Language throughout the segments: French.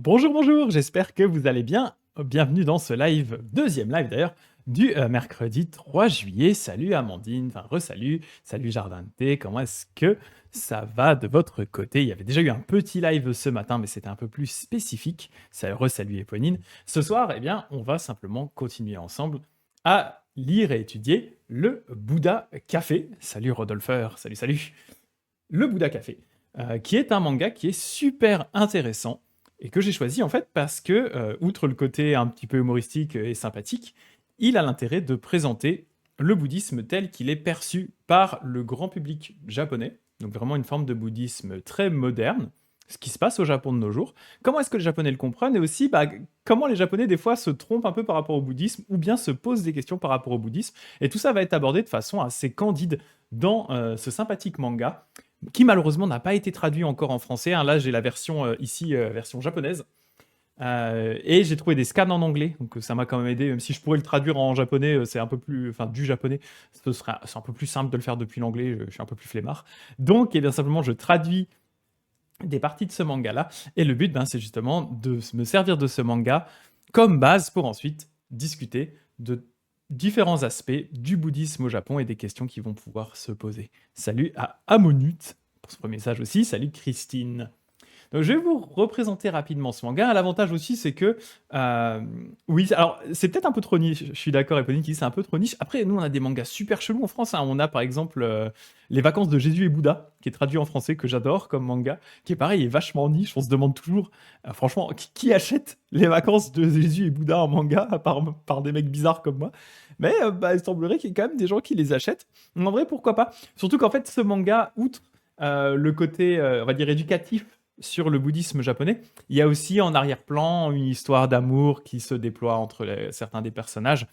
Bonjour, bonjour, j'espère que vous allez bien. Bienvenue dans ce live, deuxième live d'ailleurs, du mercredi 3 juillet. Salut Amandine, enfin re-salut, salut Jardin de Thé, comment est-ce que ça va de votre côté? Il y avait déjà eu un petit live ce matin, mais c'était un peu plus spécifique. Ça re-salut Éponine. Ce soir, eh bien, on va simplement continuer ensemble à lire et étudier le Bouddha Café. Salut Rodolpher, salut, salut. Le Bouddha Café, qui est un manga qui est super intéressant et que j'ai choisi en fait parce que, outre le côté un petit peu humoristique et sympathique, il a l'intérêt de présenter le bouddhisme tel qu'il est perçu par le grand public japonais, donc vraiment une forme de bouddhisme très moderne, ce qui se passe au Japon de nos jours. Comment est-ce que les Japonais le comprennent et aussi comment les Japonais des fois se trompent un peu par rapport au bouddhisme ou bien se posent des questions par rapport au bouddhisme. Et tout ça va être abordé de façon assez candide dans ce sympathique manga qui malheureusement n'a pas été traduit encore en français, hein. Là, j'ai la version ici, version japonaise. Et j'ai trouvé des scans en anglais, donc ça m'a quand même aidé. Même si je pourrais le traduire en japonais, c'est un peu plus, enfin du japonais, c'est un peu plus simple de le faire depuis l'anglais. Je suis un peu plus flemmard. Donc, eh bien simplement, je traduis des parties de ce manga-là. Et le but, ben, c'est justement de me servir de ce manga comme base pour ensuite discuter de différents aspects du bouddhisme au Japon et des questions qui vont pouvoir se poser. Salut à Amonut pour ce premier message aussi. Salut Christine. Donc, je vais vous représenter rapidement ce manga. L'avantage aussi, c'est que, oui, alors c'est peut-être un peu trop niche. Je suis d'accord, Eponine qui dit c'est un peu trop niche. Après, nous, on a des mangas super chelous en France, hein. On a par exemple Les Vacances de Jésus et Bouddha, qui est traduit en français, que j'adore comme manga, qui est pareil, est vachement niche. On se demande toujours, franchement, qui achète Les Vacances de Jésus et Bouddha en manga, à part par des mecs bizarres comme moi. Mais il semblerait qu'il y ait quand même des gens qui les achètent. En vrai, pourquoi pas? Surtout qu'en fait, ce manga, outre le côté, on va dire, éducatif sur le bouddhisme japonais, il y a aussi en arrière-plan une histoire d'amour qui se déploie entre certains des personnages.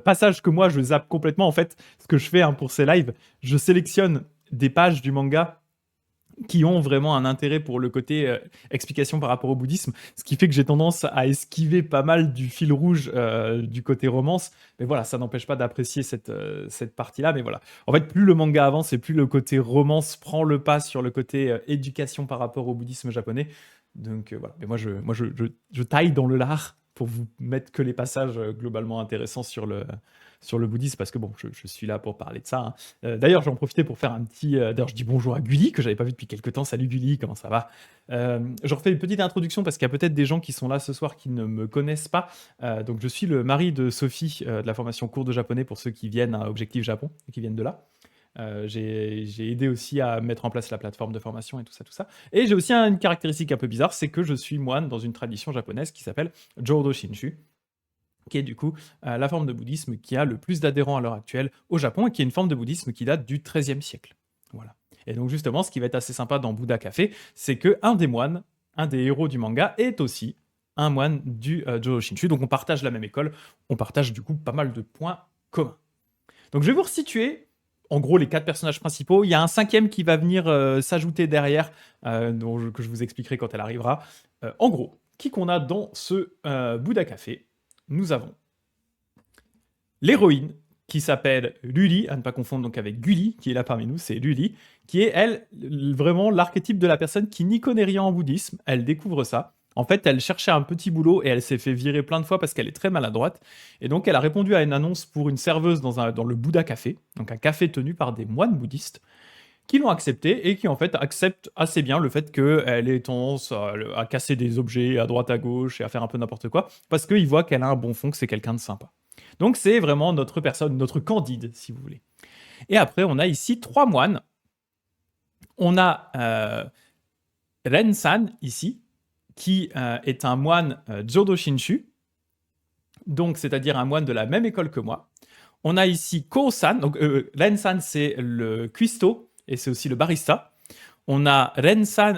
Passage que moi je zappe complètement. En fait, ce que je fais, hein, pour ces lives, je sélectionne des pages du manga qui ont vraiment un intérêt pour le côté explication par rapport au bouddhisme, ce qui fait que j'ai tendance à esquiver pas mal du fil rouge du côté romance, mais voilà, ça n'empêche pas d'apprécier cette partie-là, mais voilà. En fait, plus le manga avance et plus le côté romance prend le pas sur le côté éducation par rapport au bouddhisme japonais, donc voilà. Mais moi, je taille dans le lard pour vous mettre que les passages globalement intéressants sur le bouddhisme, parce que bon, je suis là pour parler de ça, hein. D'ailleurs, j'en profitais pour faire un petit. D'ailleurs, je dis bonjour à Gulli, que j'avais pas vu depuis quelques temps. Salut Gulli, comment ça va? Je refais une petite introduction parce qu'il y a peut-être des gens qui sont là ce soir qui ne me connaissent pas. Donc, je suis le mari de Sophie de la formation cours de japonais pour ceux qui viennent à Objectif Japon et qui viennent de là. J'ai aidé aussi à mettre en place la plateforme de formation et tout ça, tout ça. Et j'ai aussi une caractéristique un peu bizarre, c'est que je suis moine dans une tradition japonaise qui s'appelle Jodo Shinshu, qui est du coup la forme de bouddhisme qui a le plus d'adhérents à l'heure actuelle au Japon et qui est une forme de bouddhisme qui date du XIIIe siècle. Voilà. Et donc justement, ce qui va être assez sympa dans Bouddha Café, c'est que un des moines, un des héros du manga, est aussi un moine du Jodo Shinshu. Donc on partage la même école, on partage du coup pas mal de points communs. Donc je vais vous resituer en gros les quatre personnages principaux. Il y a un cinquième qui va venir s'ajouter derrière, que je vous expliquerai quand elle arrivera. En gros, qui qu'on a dans ce Bouddha Café? Nous avons l'héroïne qui s'appelle Luli, à ne pas confondre donc avec Gulli, qui est là parmi nous, c'est Luli, qui est, elle, vraiment l'archétype de la personne qui n'y connaît rien en bouddhisme. Elle découvre ça. En fait, elle cherchait un petit boulot et elle s'est fait virer plein de fois parce qu'elle est très maladroite. Et donc, elle a répondu à une annonce pour une serveuse dans le Bouddha Café, donc un café tenu par des moines bouddhistes, qui l'ont accepté et qui en fait acceptent assez bien le fait qu'elle ait tendance à casser des objets à droite à gauche et à faire un peu n'importe quoi, parce qu'ils voient qu'elle a un bon fond, que c'est quelqu'un de sympa. Donc c'est vraiment notre personne, notre Candide, si vous voulez. Et après, on a ici trois moines. On a Ren-san, ici, qui est un moine Jodo Shinshu, donc c'est-à-dire un moine de la même école que moi. On a ici Ko-san, donc Ren-san, c'est le cuistot, et c'est aussi le barista. On a Ren-san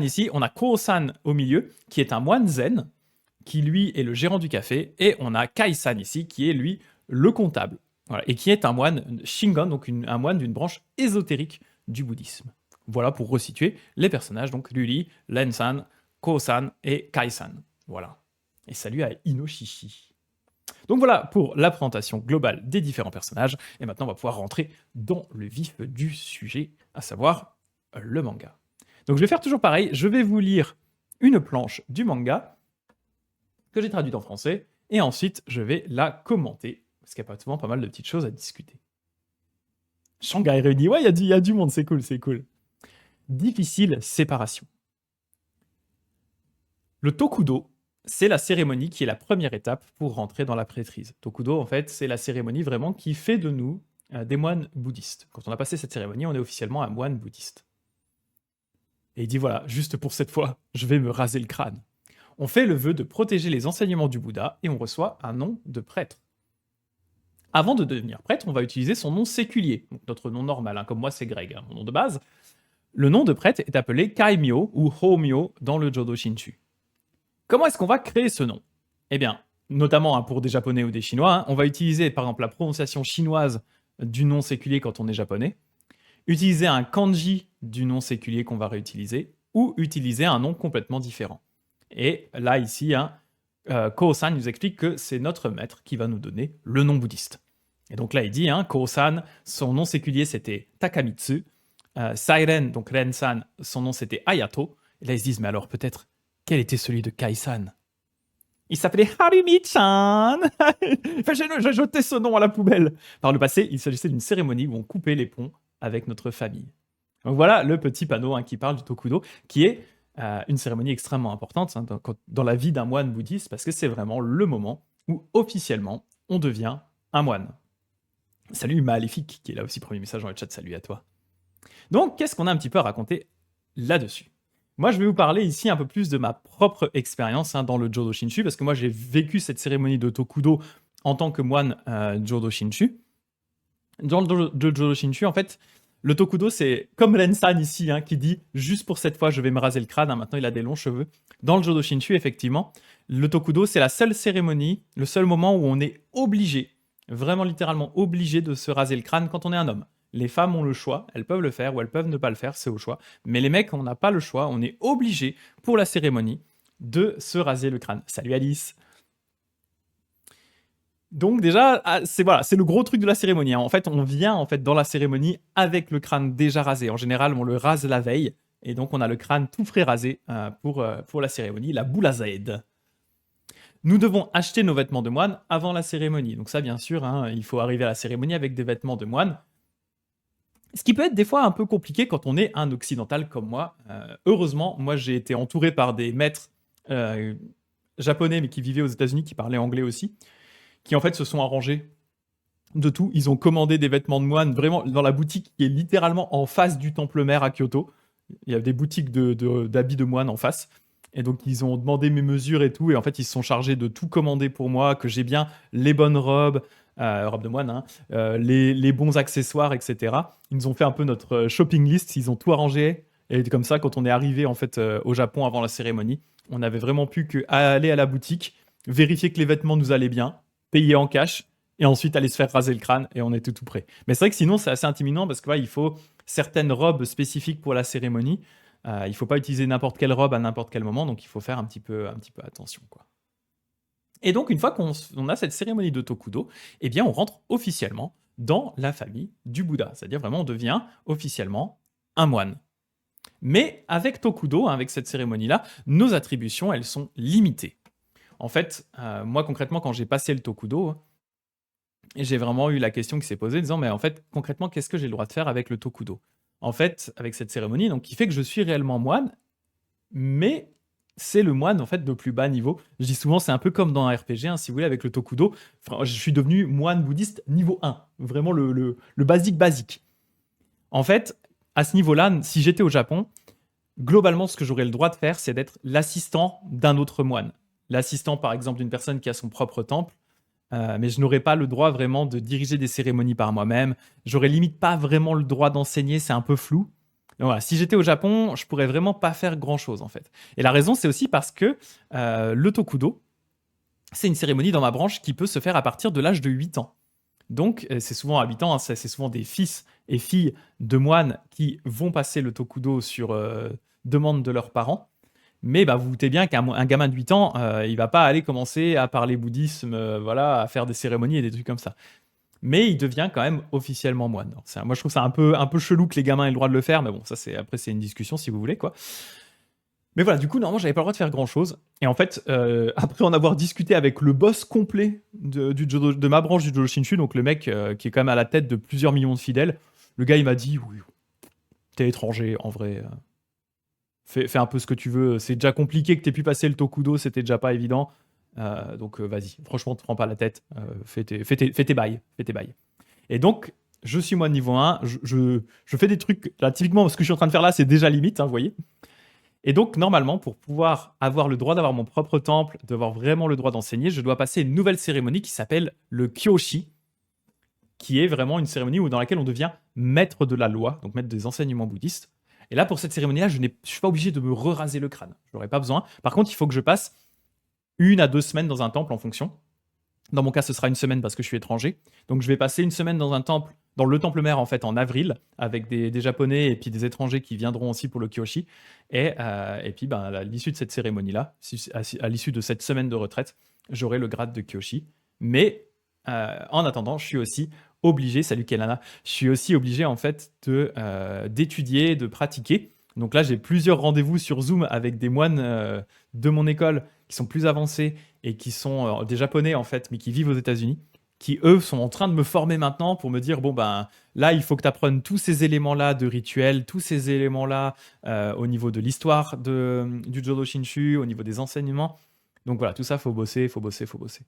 ici, on a Ko-san au milieu, qui est un moine zen, qui lui est le gérant du café, et on a Kai-san ici, qui est lui le comptable, voilà, et qui est un moine Shingon, donc un moine d'une branche ésotérique du bouddhisme. Voilà pour resituer les personnages, donc Luli, Ren-san, Ko-san et Kai-san. Voilà. Et salut à Inoshishi. Donc voilà pour la présentation globale des différents personnages, et maintenant on va pouvoir rentrer dans le vif du sujet, à savoir le manga. Donc je vais faire toujours pareil, je vais vous lire une planche du manga que j'ai traduite en français, et ensuite je vais la commenter, parce qu'il y a souvent pas mal de petites choses à discuter. Shanghai réuni, ouais, il y a du monde, c'est cool, c'est cool. Difficile séparation. Le Tokudo, c'est la cérémonie qui est la première étape pour rentrer dans la prêtrise. Tokudo, en fait, c'est la cérémonie vraiment qui fait de nous des moines bouddhistes. Quand on a passé cette cérémonie, on est officiellement un moine bouddhiste. Et il dit voilà, juste pour cette fois, je vais me raser le crâne. On fait le vœu de protéger les enseignements du Bouddha et on reçoit un nom de prêtre. Avant de devenir prêtre, on va utiliser son nom séculier, donc notre nom normal, hein, comme moi c'est Greg, hein, mon nom de base. Le nom de prêtre est appelé Kaimyo ou Homyo dans le Jodo Shinshu. Comment est-ce qu'on va créer ce nom? Eh bien, notamment hein, pour des japonais ou des chinois, hein, on va utiliser par exemple la prononciation chinoise du nom séculier quand on est japonais, utiliser un kanji du nom séculier qu'on va réutiliser, ou utiliser un nom complètement différent. Et là, ici, hein, Ko-san nous explique que c'est notre maître qui va nous donner le nom bouddhiste. Et donc là, il dit, hein, Ko-san, son nom séculier c'était Takamitsu, Sairen, donc Ren-san, son nom c'était Ayato. Et là, ils se disent, mais alors peut-être, quel était celui de Kai-san? Il s'appelait Harumi-chan. Enfin, j'ai jeté ce nom à la poubelle. Par le passé, il s'agissait d'une cérémonie où on coupait les ponts avec notre famille. Donc voilà le petit panneau hein, qui parle du Tokudo, qui est une cérémonie extrêmement importante hein, dans la vie d'un moine bouddhiste, parce que c'est vraiment le moment où officiellement on devient un moine. Salut Maléfique, qui est là aussi, premier message dans le chat, salut à toi. Donc, qu'est-ce qu'on a un petit peu à raconter là-dessus? Moi, je vais vous parler ici un peu plus de ma propre expérience hein, dans le Jodo Shinshu, parce que moi, j'ai vécu cette cérémonie de Tokudo en tant que moine Jodo Shinshu. Dans le Jodo Shinshu, en fait, le Tokudo, c'est comme Ren-san ici, hein, qui dit « juste pour cette fois, je vais me raser le crâne hein, », maintenant il a des longs cheveux. Dans le Jodo Shinshu, effectivement, le Tokudo, c'est la seule cérémonie, le seul moment où on est obligé, vraiment littéralement obligé de se raser le crâne quand on est un homme. Les femmes ont le choix, elles peuvent le faire ou elles peuvent ne pas le faire, c'est au choix. Mais les mecs, on n'a pas le choix, on est obligé pour la cérémonie de se raser le crâne. Salut Alice. Donc déjà, c'est voilà, c'est le gros truc de la cérémonie. Hein. En fait, on vient en fait dans la cérémonie avec le crâne déjà rasé. En général, on le rase la veille, et donc on a le crâne tout frais rasé pour la cérémonie, la boule à Z. Nous devons acheter nos vêtements de moine avant la cérémonie. Donc ça, bien sûr, hein, il faut arriver à la cérémonie avec des vêtements de moine. Ce qui peut être des fois un peu compliqué quand on est un occidental comme moi. Heureusement, moi j'ai été entouré par des maîtres japonais mais qui vivaient aux États-Unis, qui parlaient anglais aussi, qui en fait se sont arrangés de tout. Ils ont commandé des vêtements de moine vraiment dans la boutique qui est littéralement en face du temple mère à Kyoto. Il y a des boutiques d'habits de moine en face. Et donc ils ont demandé mes mesures et tout. Et en fait ils se sont chargés de tout commander pour moi, que j'ai bien les bonnes robes, robes de moine, hein, les bons accessoires, etc. Ils nous ont fait un peu notre shopping list. Ils ont tout arrangé. Et comme ça, quand on est arrivé en fait au Japon avant la cérémonie, on avait vraiment plus qu'à aller à la boutique, vérifier que les vêtements nous allaient bien, payer en cash, et ensuite aller se faire raser le crâne, et on était tout prêt. Mais c'est vrai que sinon, c'est assez intimidant, parce qu'il il faut certaines robes spécifiques pour la cérémonie. Il ne faut pas utiliser n'importe quelle robe à n'importe quel moment, donc il faut faire un petit peu attention, quoi. Et donc, une fois qu'on a cette cérémonie de Tokudo, eh bien, on rentre officiellement dans la famille du Bouddha. C'est-à-dire, vraiment, on devient officiellement un moine. Mais avec Tokudo, hein, avec cette cérémonie-là, nos attributions, elles sont limitées. En fait, moi, concrètement, quand j'ai passé le Tokudo, j'ai vraiment eu la question qui s'est posée, disant, mais en fait, concrètement, qu'est-ce que j'ai le droit de faire avec le Tokudo? En fait, avec cette cérémonie, donc, qui fait que je suis réellement moine, mais c'est le moine, en fait, de plus bas niveau. Je dis souvent, c'est un peu comme dans un RPG, hein, si vous voulez, avec le Tokudo. Enfin, je suis devenu moine bouddhiste niveau 1, vraiment le basique. En fait, à ce niveau-là, si j'étais au Japon, globalement, ce que j'aurais le droit de faire, c'est d'être l'assistant d'un autre moine. L'assistant, par exemple, d'une personne qui a son propre temple, mais je n'aurais pas le droit vraiment de diriger des cérémonies par moi-même. J'aurais limite pas vraiment le droit d'enseigner, c'est un peu flou. Donc voilà, si j'étais au Japon, je pourrais vraiment pas faire grand-chose en fait. Et la raison, c'est aussi parce que le Tokudo, c'est une cérémonie dans ma branche qui peut se faire à partir de l'âge de 8 ans. Donc, c'est souvent à 8 ans, hein, c'est souvent des fils et filles de moines qui vont passer le Tokudo sur demande de leurs parents. Mais bah, vous vous doutez bien qu'un gamin de 8 ans, il va pas aller commencer à parler bouddhisme, voilà, à faire des cérémonies et des trucs comme ça. Mais il devient quand même officiellement moine. Alors, moi, je trouve ça un peu chelou que les gamins aient le droit de le faire, mais bon, ça, après, c'est une discussion si vous voulez, quoi. Mais voilà, du coup, normalement, j'avais pas le droit de faire grand-chose. Et en fait, après en avoir discuté avec le boss complet de ma branche du Jodo Shinshu, donc le mec qui est quand même à la tête de plusieurs millions de fidèles, le gars, il m'a dit, oui, t'es étranger, en vrai. Fais un peu ce que tu veux. C'est déjà compliqué que t'aies pu passer le Tokudo, c'était déjà pas évident. Donc vas-y, franchement, te prends pas la tête. Fais tes bails. Fais tes bails. Et donc, je suis moi niveau 1. Je fais des trucs. Là, typiquement, ce que je suis en train de faire là, c'est déjà limite, hein, vous voyez. Et donc, normalement, pour pouvoir avoir le droit d'avoir mon propre temple, d'avoir vraiment le droit d'enseigner, je dois passer une nouvelle cérémonie qui s'appelle le Kyoshi, qui est vraiment une cérémonie dans laquelle on devient maître de la loi, donc maître des enseignements bouddhistes. Et là, pour cette cérémonie-là, je ne suis pas obligé de me raser le crâne. Je n'aurais pas besoin. Par contre, il faut que je passe 1 à 2 semaines dans un temple en fonction. Dans mon cas, ce sera 1 semaine parce que je suis étranger. Donc, je vais passer 1 semaine dans un temple, dans le temple mère en fait, en avril, avec des Japonais et puis des étrangers qui viendront aussi pour le Kyoshi. Et puis, à l'issue de cette cérémonie-là, à l'issue de cette semaine de retraite, j'aurai le grade de Kyoshi. Mais en attendant, je suis aussi obligé, salut Kelana, je suis aussi obligé en fait d'étudier, de pratiquer. Donc là, j'ai plusieurs rendez-vous sur Zoom avec des moines de mon école qui sont plus avancés et qui sont des Japonais en fait, mais qui vivent aux États-Unis, qui eux sont en train de me former maintenant pour me dire bon ben là, il faut que tu apprennes tous ces éléments-là de rituel, tous ces éléments-là au niveau de l'histoire du Jodo Shinshu, au niveau des enseignements. Donc voilà, tout ça, faut bosser, faut bosser, faut bosser.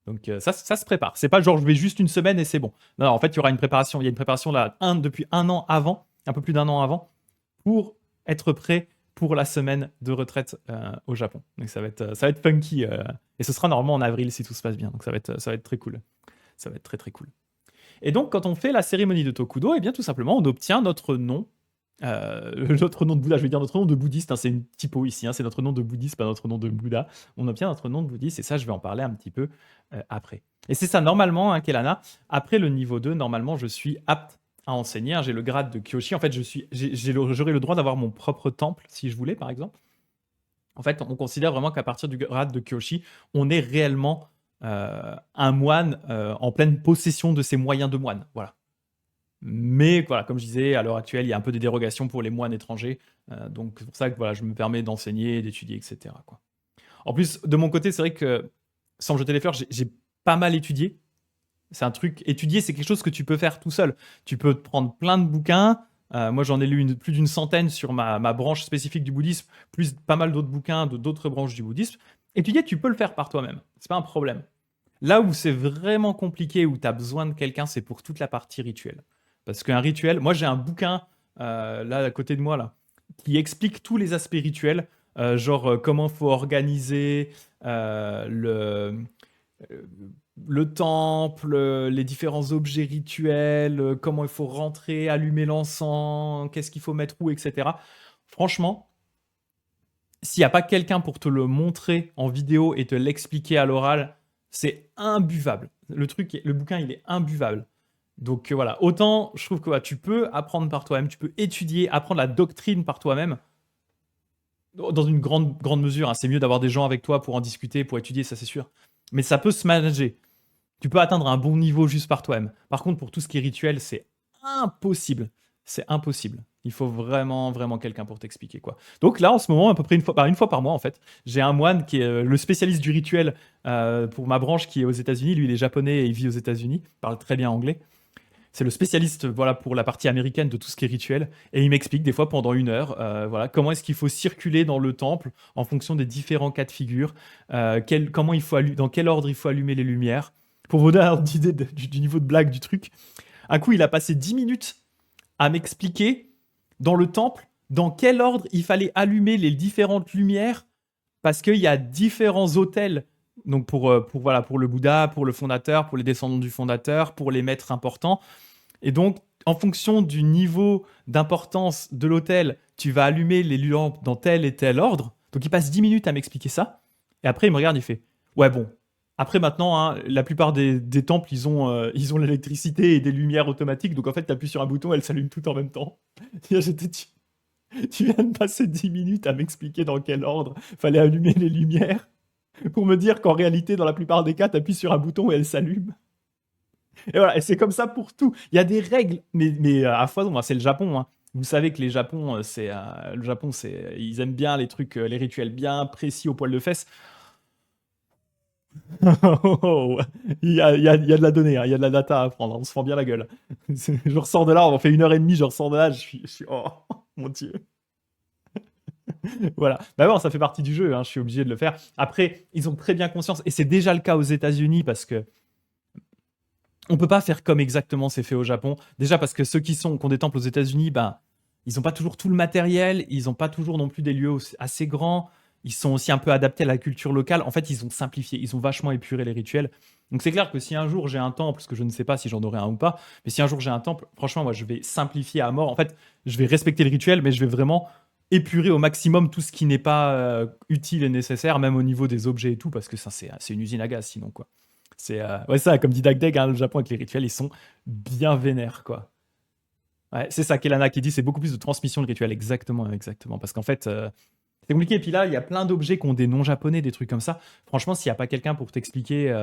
Donc ça se prépare. C'est pas genre je vais juste 1 semaine et c'est bon. Non, en fait, il y aura une préparation. Il y a une préparation là depuis 1 an avant, un peu plus d'1 an avant, pour être prêt pour la semaine de retraite au Japon. Donc ça va être funky. Et ce sera normalement en avril si tout se passe bien. Donc ça va être très cool. Ça va être très très cool. Et donc quand on fait la cérémonie de Tokudo, eh bien tout simplement on obtient notre nom. Notre nom de Bouddha, je vais dire notre nom de bouddhiste, hein, c'est une typo ici, hein, c'est notre nom de bouddhiste, pas notre nom de Bouddha. On obtient notre nom de bouddhiste et ça, je vais en parler un petit peu après. Et c'est ça, normalement, hein, Kelana, après le niveau 2, normalement, je suis apte à enseigner. Hein, j'ai le grade de Kyoshi. En fait, j'aurais le droit d'avoir mon propre temple si je voulais, par exemple. En fait, on considère vraiment qu'à partir du grade de Kyoshi, on est réellement un moine en pleine possession de ses moyens de moine. Voilà. Mais voilà, comme je disais, à l'heure actuelle, il y a un peu des dérogations pour les moines étrangers. Donc c'est pour ça que voilà, je me permets d'enseigner, d'étudier, etc. quoi. En plus, de mon côté, c'est vrai que sans me jeter les fleurs, j'ai pas mal étudié. C'est un truc, étudier, c'est quelque chose que tu peux faire tout seul. Tu peux te prendre plein de bouquins. Moi, j'en ai lu plus d'une centaine sur ma branche spécifique du bouddhisme, plus pas mal d'autres bouquins d'autres branches du bouddhisme. Étudier, tu peux le faire par toi-même. C'est pas un problème. Là où c'est vraiment compliqué, où tu as besoin de quelqu'un, c'est pour toute la partie rituelle. Parce qu'un rituel, moi j'ai un bouquin là à côté de moi là, qui explique tous les aspects rituels, genre comment faut organiser le temple, les différents objets rituels, comment il faut rentrer, allumer l'encens, qu'est-ce qu'il faut mettre où, etc. Franchement, s'il n'y a pas quelqu'un pour te le montrer en vidéo et te l'expliquer à l'oral, c'est imbuvable. Le bouquin, il est imbuvable. Donc voilà, autant je trouve que tu peux apprendre par toi-même, tu peux étudier, apprendre la doctrine par toi-même, dans une grande mesure. Hein. C'est mieux d'avoir des gens avec toi pour en discuter, pour étudier, ça c'est sûr. Mais ça peut se manager. Tu peux atteindre un bon niveau juste par toi-même. Par contre, pour tout ce qui est rituel, c'est impossible. C'est impossible. Il faut vraiment, vraiment quelqu'un pour t'expliquer quoi. Donc là, en ce moment, à peu près une fois par mois, en fait, j'ai un moine qui est le spécialiste du rituel pour ma branche qui est aux États-Unis. Lui, il est japonais et il vit aux États-Unis. Il parle très bien anglais. C'est le spécialiste voilà, pour la partie américaine de tout ce qui est rituel. Et il m'explique des fois pendant 1 heure voilà, comment est-ce qu'il faut circuler dans le temple en fonction des différents cas de figure, dans quel ordre il faut allumer les lumières. Pour vous donner une idée du niveau de blague du truc, un coup, il a passé 10 minutes à m'expliquer dans le temple dans quel ordre il fallait allumer les différentes lumières parce qu'il y a différents autels. Donc pour le Bouddha, pour le fondateur, pour les descendants du fondateur, pour les maîtres importants. Et donc, en fonction du niveau d'importance de l'autel, tu vas allumer les lampes dans tel et tel ordre. Donc il passe 10 minutes à m'expliquer ça. Et après, il me regarde, il fait « Ouais, bon. Après, maintenant, hein, la plupart des temples, ils ont l'électricité et des lumières automatiques. Donc en fait, tu appuies sur un bouton, elles s'allument toutes en même temps. » J'étais dit tu viens de passer 10 minutes à m'expliquer dans quel ordre fallait allumer les lumières pour me dire qu'en réalité, dans la plupart des cas, tu appuies sur un bouton et elles s'allument. Et voilà, et c'est comme ça pour tout. Il y a des règles, mais à foison, c'est le Japon. Hein. Vous savez que le Japon, ils aiment bien les trucs, les rituels bien précis au poil de fesses. Oh, il y a de la donnée, hein, il y a de la data à prendre, on se fend bien la gueule. Je ressors de là, on fait 1 h 30, je ressors de là, oh mon Dieu. Voilà. Bah bon, ça fait partie du jeu, hein, je suis obligé de le faire. Après, ils ont très bien conscience, et c'est déjà le cas aux États-Unis parce que on peut pas faire comme exactement c'est fait au Japon. Déjà parce que ceux qui ont des temples aux États-Unis, ben, ils ont pas toujours tout le matériel, ils ont pas toujours non plus des lieux assez grands. Ils sont aussi un peu adaptés à la culture locale. En fait, ils ont simplifié, ils ont vachement épuré les rituels. Donc c'est clair que si un jour j'ai un temple, parce que je ne sais pas si j'en aurai un ou pas, mais si un jour j'ai un temple, franchement, moi je vais simplifier à mort. En fait, je vais respecter le rituel, mais je vais vraiment épurer au maximum tout ce qui n'est pas utile et nécessaire, même au niveau des objets et tout, parce que ça c'est une usine à gaz sinon quoi. C'est ouais, ça, comme dit Dagdeg, hein, le Japon avec les rituels, ils sont bien vénères, quoi. Ouais, c'est ça, Kelana qui dit, c'est beaucoup plus de transmission de rituels. Exactement, exactement. Parce qu'en fait, c'est compliqué. Et puis là, il y a plein d'objets qui ont des noms japonais, des trucs comme ça. Franchement, s'il n'y a pas quelqu'un pour t'expliquer,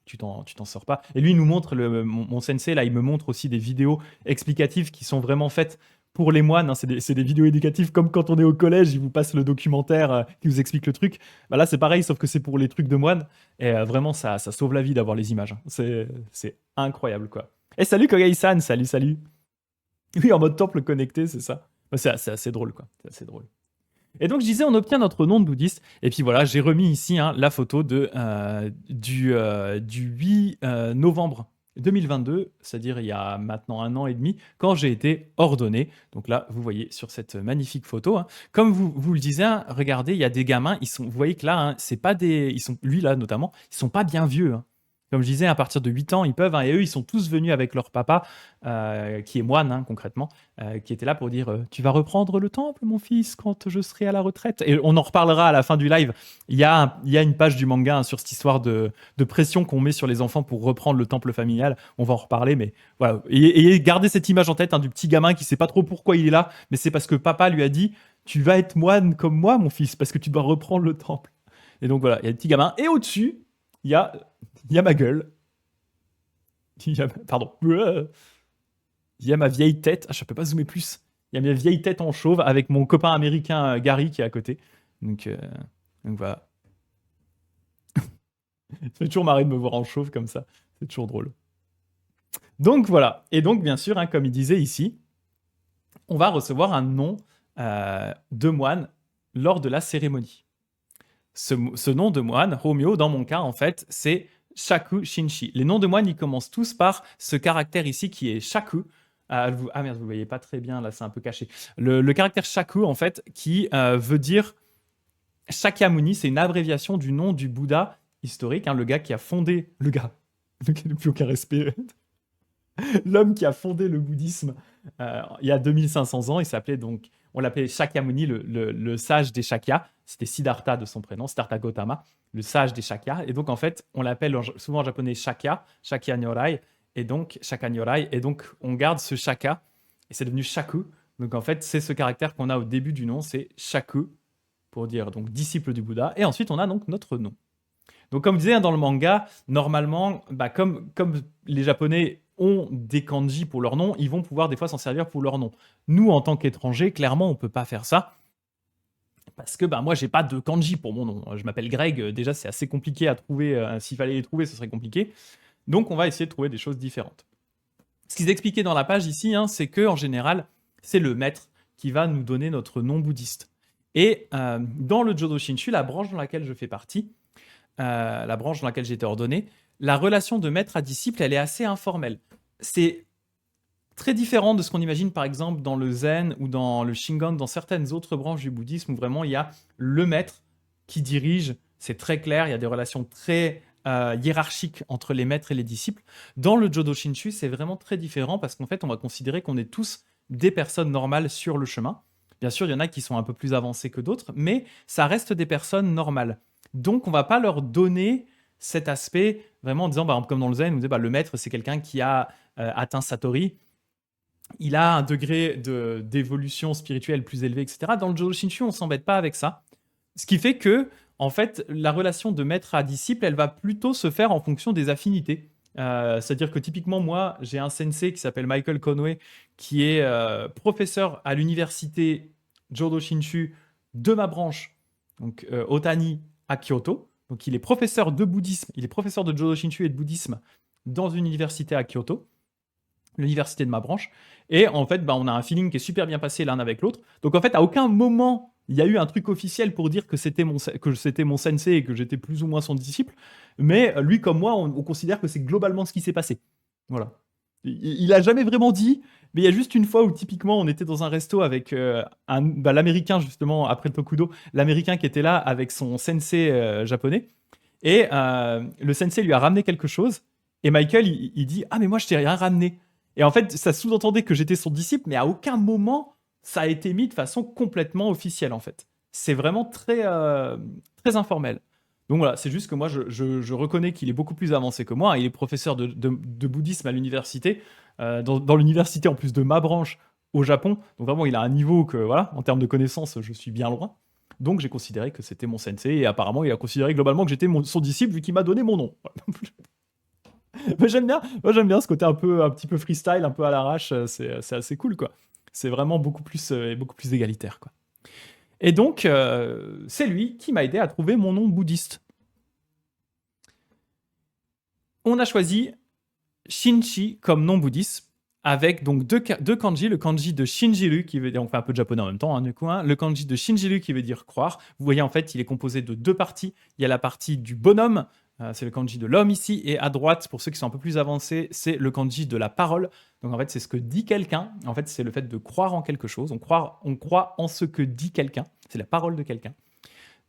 tu t'en sors pas. Et lui, il nous montre, mon sensei, là, il me montre aussi des vidéos explicatives qui sont vraiment faites pour les moines, hein. C'est des vidéos éducatives comme quand on est au collège, il vous passe le documentaire qui vous explique le truc. Bah là, c'est pareil, sauf que c'est pour les trucs de moines. Et vraiment, ça sauve la vie d'avoir les images, hein. C'est incroyable, quoi. Et salut Kogai-san, salut, salut. Oui, en mode temple connecté, c'est ça. Bah, c'est assez drôle, quoi. C'est assez drôle. Et donc, je disais, on obtient notre nom de bouddhiste. Et puis voilà, j'ai remis ici, hein, la photo du 8 novembre 2022, c'est-à-dire il y a maintenant 1 an et demi, quand j'ai été ordonné. Donc là, vous voyez sur cette magnifique photo, hein, comme vous le disiez, hein, regardez, il y a des gamins, vous voyez que là, hein, c'est pas lui là notamment, ils sont pas bien vieux, hein. Comme je disais, à partir de 8 ans, ils peuvent, hein, et eux, ils sont tous venus avec leur papa, qui est moine, hein, concrètement, qui était là pour dire tu vas reprendre le temple, mon fils, quand je serai à la retraite. Et on en reparlera à la fin du live. Il y a une page du manga, hein, sur cette histoire de pression qu'on met sur les enfants pour reprendre le temple familial. On va en reparler, mais voilà. Et gardez cette image en tête, hein, du petit gamin qui sait pas trop pourquoi il est là, mais c'est parce que papa lui a dit tu vas être moine comme moi, mon fils, parce que tu dois reprendre le temple. Et donc voilà, il y a le petit gamin. Et au-dessus, il y a, il y a ma gueule. Pardon. Il y a ma vieille tête. Ah, je peux pas zoomer plus. Il y a ma vieille tête en chauve avec mon copain américain Gary qui est à côté. Donc, voilà. Ça fait toujours marrer de me voir en chauve comme ça. C'est toujours drôle. Donc voilà. Et donc, bien sûr, hein, comme il disait ici, on va recevoir un nom de moine lors de la cérémonie. Ce nom de moine, Romeo, dans mon cas, en fait, c'est Shaku Shinshi. Les noms de moines, ils commencent tous par ce caractère ici qui est Shaku. Ah merde, vous voyez pas très bien, là, c'est un peu caché. Le caractère Shaku, en fait, qui veut dire Shakyamuni, c'est une abréviation du nom du Bouddha historique, hein, le gars qui a fondé... Le gars, qui n'a plus aucun respect. L'homme qui a fondé le bouddhisme il y a 2500 ans, il s'appelait donc, on l'appelait Shakyamuni, le sage des Shakyas. C'était Siddhartha de son prénom, Siddhartha Gautama, le sage des Shakyas. Et donc en fait, on l'appelle souvent en japonais Shakya, Shakya Nyorai, et donc Shaka Nyorai. Et donc on garde ce Shaka, et c'est devenu Shaku. Donc en fait, c'est ce caractère qu'on a au début du nom, c'est Shaku, pour dire donc disciple du Bouddha. Et ensuite, on a donc notre nom. Donc comme je disais, hein, dans le manga, normalement, bah, comme les Japonais ont des kanji pour leur nom, ils vont pouvoir des fois s'en servir pour leur nom. Nous, en tant qu'étrangers, clairement, on peut pas faire ça. Parce que bah, moi, j'ai pas de kanji pour mon nom. Je m'appelle Greg, déjà, c'est assez compliqué à trouver. S'il fallait les trouver, ce serait compliqué. Donc, on va essayer de trouver des choses différentes. Ce qu'ils expliquaient dans la page ici, hein, c'est que en général, c'est le maître qui va nous donner notre nom bouddhiste. Et dans le Jodo Shinshu, la branche dans laquelle je fais partie, la branche dans laquelle j'ai été ordonné, la relation de maître à disciple, elle est assez informelle. C'est très différent de ce qu'on imagine par exemple dans le Zen ou dans le Shingon, dans certaines autres branches du bouddhisme où vraiment il y a le maître qui dirige, c'est très clair, il y a des relations très hiérarchiques entre les maîtres et les disciples. Dans le Jodo Shinshu, c'est vraiment très différent parce qu'en fait, on va considérer qu'on est tous des personnes normales sur le chemin. Bien sûr, il y en a qui sont un peu plus avancés que d'autres, mais ça reste des personnes normales. Donc, on va pas leur donner cet aspect vraiment en disant, par exemple, comme dans le Zen, on disait, le maître, c'est quelqu'un qui a atteint Satori, il a un degré d'évolution spirituelle plus élevé, etc. Dans le Jodo Shinshu, on s'embête pas avec ça. Ce qui fait que, en fait, la relation de maître à disciple, elle va plutôt se faire en fonction des affinités. C'est-à-dire que typiquement, moi, j'ai un sensei qui s'appelle Michael Conway, qui est professeur à l'université Jodo Shinshu de ma branche, donc Otani à Kyoto. Donc il est professeur de bouddhisme, il est professeur de Jodo Shinshu et de bouddhisme dans une université à Kyoto, l'université de ma branche. Et en fait, bah, on a un feeling qui est super bien passé l'un avec l'autre. Donc en fait, à aucun moment, il y a eu un truc officiel pour dire que c'était mon sensei et que j'étais plus ou moins son disciple. Mais lui comme moi, on considère que c'est globalement ce qui s'est passé. Voilà. Il a jamais vraiment dit, mais il y a juste une fois où typiquement on était dans un resto avec l'américain justement, après le Tokudo, l'américain qui était là avec son sensei japonais. Et le sensei lui a ramené quelque chose. Et Michael, il dit: Ah, mais moi, je t'ai rien ramené. Et en fait, ça sous-entendait que j'étais son disciple, mais à aucun moment, ça a été mis de façon complètement officielle, en fait. C'est vraiment très informel. Donc voilà, c'est juste que moi, je reconnais qu'il est beaucoup plus avancé que moi. Il est professeur de bouddhisme à l'université, dans l'université en plus de ma branche au Japon. Donc vraiment, il a un niveau que, voilà, en termes de connaissances, je suis bien loin. Donc j'ai considéré que c'était mon sensei et apparemment il a considéré globalement que j'étais son disciple vu qu'il m'a donné mon nom. Mais j'aime bien ce côté un petit peu freestyle, un peu à l'arrache, c'est assez cool quoi. C'est vraiment beaucoup plus égalitaire quoi. Et donc c'est lui qui m'a aidé à trouver mon nom bouddhiste. On a choisi Shinchi comme nom bouddhiste avec donc deux kanji, le kanji de Shinjiru qui veut dire, on fait un peu de japonais en même temps, hein, du coup, hein, le kanji de Shinjiru qui veut dire croire. Vous voyez en fait, il est composé de deux parties. Il y a la partie du bonhomme, c'est le kanji de l'homme ici, et à droite, pour ceux qui sont un peu plus avancés, c'est le kanji de la parole. Donc en fait, c'est ce que dit quelqu'un. En fait, c'est le fait de croire en quelque chose. On croit en ce que dit quelqu'un. C'est la parole de quelqu'un.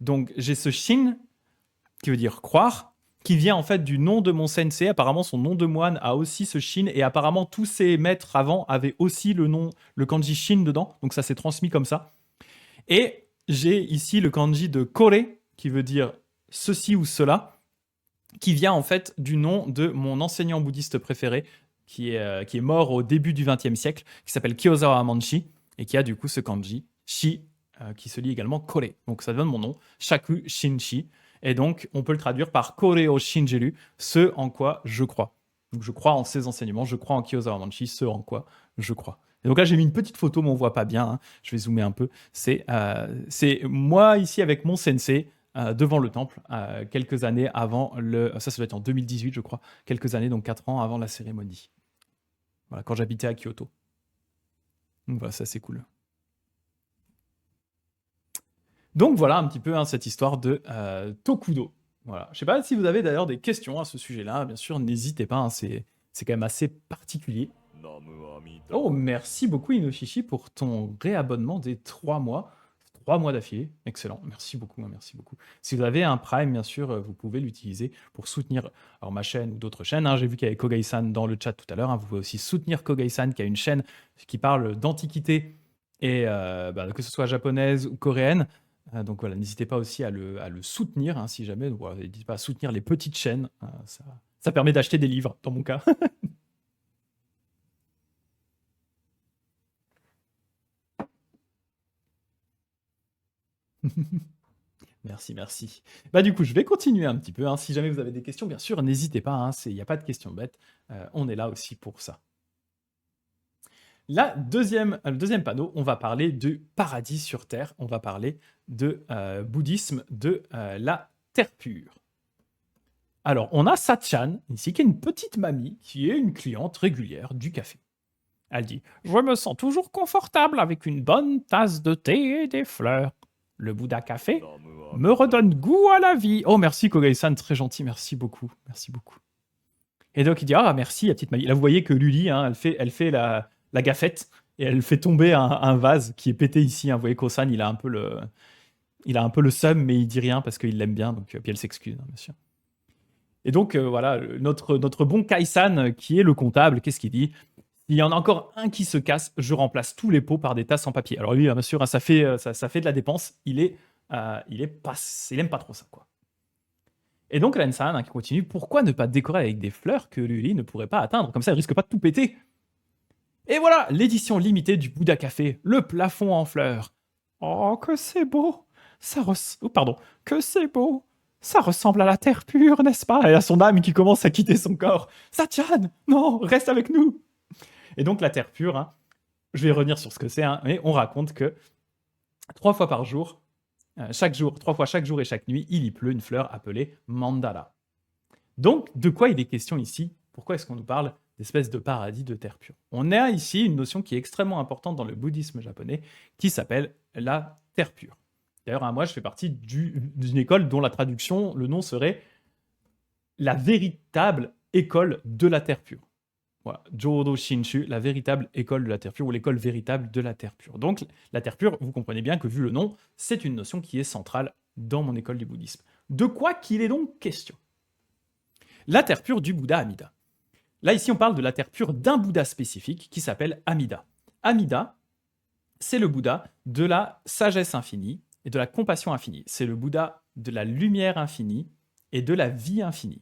Donc j'ai ce shin qui veut dire croire, qui vient en fait du nom de mon sensei. Apparemment, son nom de moine a aussi ce shin, et apparemment, tous ses maîtres avant avaient aussi le kanji shin dedans, donc ça s'est transmis comme ça. Et j'ai ici le kanji de kore, qui veut dire ceci ou cela, qui vient en fait du nom de mon enseignant bouddhiste préféré, qui est mort au début du XXe siècle, qui s'appelle Kyozawa Amanshi, et qui a du coup ce kanji, shi, qui se lit également kore. Donc ça donne mon nom, Shaku Shinshi. Et donc, on peut le traduire par Koreo Shinjiru, ce en quoi je crois. Donc, je crois en ses enseignements, je crois en Kyozawa Manshi, ce en quoi je crois. Et donc là, j'ai mis une petite photo, mais on voit pas bien. Hein. Je vais zoomer un peu. C'est moi ici avec mon sensei devant le temple, quelques années avant le. Ça doit être en 2018, je crois. Quelques années, donc 4 ans avant la cérémonie. Voilà, quand j'habitais à Kyoto. Donc voilà, ça c'est cool. Donc voilà un petit peu hein, cette histoire de Tokudo. Voilà. Je sais pas si vous avez d'ailleurs des questions à ce sujet-là. Bien sûr, n'hésitez pas. Hein, c'est quand même assez particulier. Oh, merci beaucoup Inoshishi pour ton réabonnement des 3 mois. 3 mois d'affilée. Excellent. Merci beaucoup. Hein, merci beaucoup. Si vous avez un Prime, bien sûr, vous pouvez l'utiliser pour soutenir alors, ma chaîne ou d'autres chaînes. Hein. J'ai vu qu'il y avait Kogai-san dans le chat tout à l'heure. Hein. Vous pouvez aussi soutenir Kogai-san qui a une chaîne qui parle d'antiquité et que ce soit japonaise ou coréenne. Donc voilà, n'hésitez pas aussi à le soutenir hein, si jamais. Donc, voilà, n'hésitez pas à soutenir les petites chaînes. Ça permet d'acheter des livres, dans mon cas. Merci, merci. Bah du coup, je vais continuer un petit peu. Hein. Si jamais vous avez des questions, bien sûr, n'hésitez pas. Hein. Il n'y a pas de questions bêtes. On est là aussi pour ça. Le deuxième panneau, on va parler de paradis sur Terre. On va parler de bouddhisme, de la Terre pure. Alors, on a Satchan, ici, qui est une petite mamie, qui est une cliente régulière du café. Elle dit « Je me sens toujours confortable avec une bonne tasse de thé et des fleurs. Le Bouddha Café me redonne goût à la vie. » Oh, merci Kogai-san, très gentil, merci beaucoup, merci beaucoup. Et donc, il dit « Ah, merci, la petite mamie. » Là, vous voyez que Luli, hein, elle fait la gaffette, et elle fait tomber un vase qui est pété ici. Hein. Vous voyez qu'Osan, il a un peu le seum, mais il dit rien parce qu'il l'aime bien, donc puis elle s'excuse, hein, bien sûr. Et donc, voilà, notre bon Kai-san, qui est le comptable, qu'est-ce qu'il dit ? Il y en a encore un qui se casse, je remplace tous les pots par des tasses en papier. Alors lui, bien sûr, hein, ça fait de la dépense. Il aime pas trop ça, quoi. Et donc Ren-san, hein, qui continue, pourquoi ne pas décorer avec des fleurs que Luli ne pourrait pas atteindre? Comme ça, elle risque pas de tout péter. Et voilà, l'édition limitée du Bouddha Café, le plafond en fleurs. Oh, que c'est beau! Oh, pardon, que c'est beau! Ça ressemble à la terre pure, n'est-ce pas? Et à son âme qui commence à quitter son corps. Satchan, non, reste avec nous. Et donc la terre pure, hein, je vais revenir sur ce que c'est, hein, mais on raconte que 3 fois par jour, chaque jour, 3 fois chaque jour et chaque nuit, il y pleut une fleur appelée mandala. Donc, de quoi il est question ici? Pourquoi est-ce qu'on nous parle d'espèce de paradis de terre pure? On a ici une notion qui est extrêmement importante dans le bouddhisme japonais, qui s'appelle la terre pure. D'ailleurs, hein, moi, je fais partie d'une école dont la traduction, le nom serait la véritable école de la terre pure. Voilà, Jodo Shinshu, la véritable école de la terre pure, ou l'école véritable de la terre pure. Donc, la terre pure, vous comprenez bien que vu le nom, c'est une notion qui est centrale dans mon école du bouddhisme. De quoi qu'il est donc question? La terre pure du Bouddha Amida. Là, ici, on parle de la terre pure d'un Bouddha spécifique qui s'appelle Amida. Amida, c'est le Bouddha de la sagesse infinie et de la compassion infinie. C'est le Bouddha de la lumière infinie et de la vie infinie.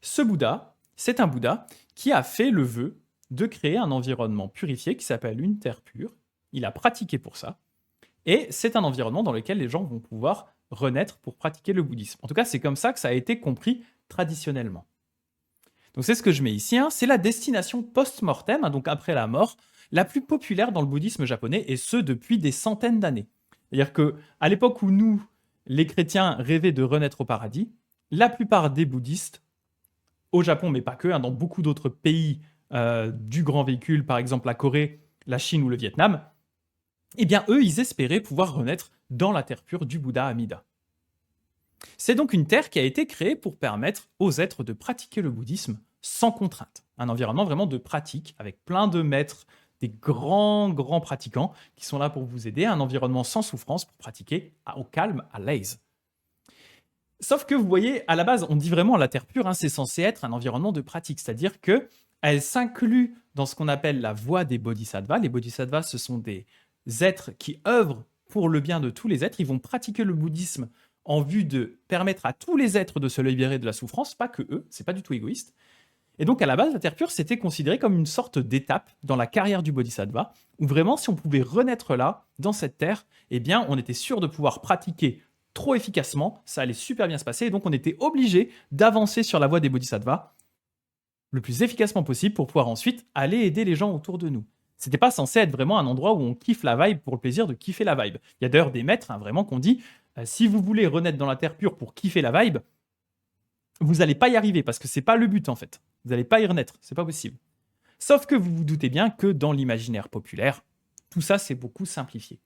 Ce Bouddha, c'est un Bouddha qui a fait le vœu de créer un environnement purifié qui s'appelle une terre pure. Il a pratiqué pour ça. Et c'est un environnement dans lequel les gens vont pouvoir renaître pour pratiquer le bouddhisme. En tout cas, c'est comme ça que ça a été compris traditionnellement. Donc c'est ce que je mets ici, hein, c'est la destination post-mortem, hein, donc après la mort, la plus populaire dans le bouddhisme japonais, et ce depuis des centaines d'années. C'est-à-dire qu'à l'époque où nous, les chrétiens, rêvaient de renaître au paradis, la plupart des bouddhistes, au Japon, mais pas que, hein, dans beaucoup d'autres pays du grand véhicule, par exemple la Corée, la Chine ou le Vietnam, eh bien eux, ils espéraient pouvoir renaître dans la terre pure du Bouddha Amida. C'est donc une terre qui a été créée pour permettre aux êtres de pratiquer le bouddhisme sans contrainte. Un environnement vraiment de pratique, avec plein de maîtres, des grands pratiquants qui sont là pour vous aider, un environnement sans souffrance pour pratiquer au calme, à l'aise. Sauf que vous voyez, à la base, on dit vraiment la terre pure, hein, c'est censé être un environnement de pratique, c'est-à-dire qu'elle s'inclut dans ce qu'on appelle la voie des bodhisattvas. Les bodhisattvas, ce sont des êtres qui œuvrent pour le bien de tous les êtres. Ils vont pratiquer le bouddhisme en vue de permettre à tous les êtres de se libérer de la souffrance, pas que eux, c'est pas du tout égoïste. Et donc à la base, la terre pure, c'était considéré comme une sorte d'étape dans la carrière du bodhisattva, où vraiment, si on pouvait renaître là, dans cette terre, eh bien, on était sûr de pouvoir pratiquer trop efficacement, ça allait super bien se passer, et donc on était obligé d'avancer sur la voie des bodhisattvas le plus efficacement possible pour pouvoir ensuite aller aider les gens autour de nous. C'était pas censé être vraiment un endroit où on kiffe la vibe pour le plaisir de kiffer la vibe. Il y a d'ailleurs des maîtres, hein, vraiment, qu'on dit si vous voulez renaître dans la terre pure pour kiffer la vibe, vous n'allez pas y arriver parce que c'est pas le but en fait. Vous n'allez pas y renaître, c'est pas possible. Sauf que vous vous doutez bien que dans l'imaginaire populaire, tout ça c'est beaucoup simplifié.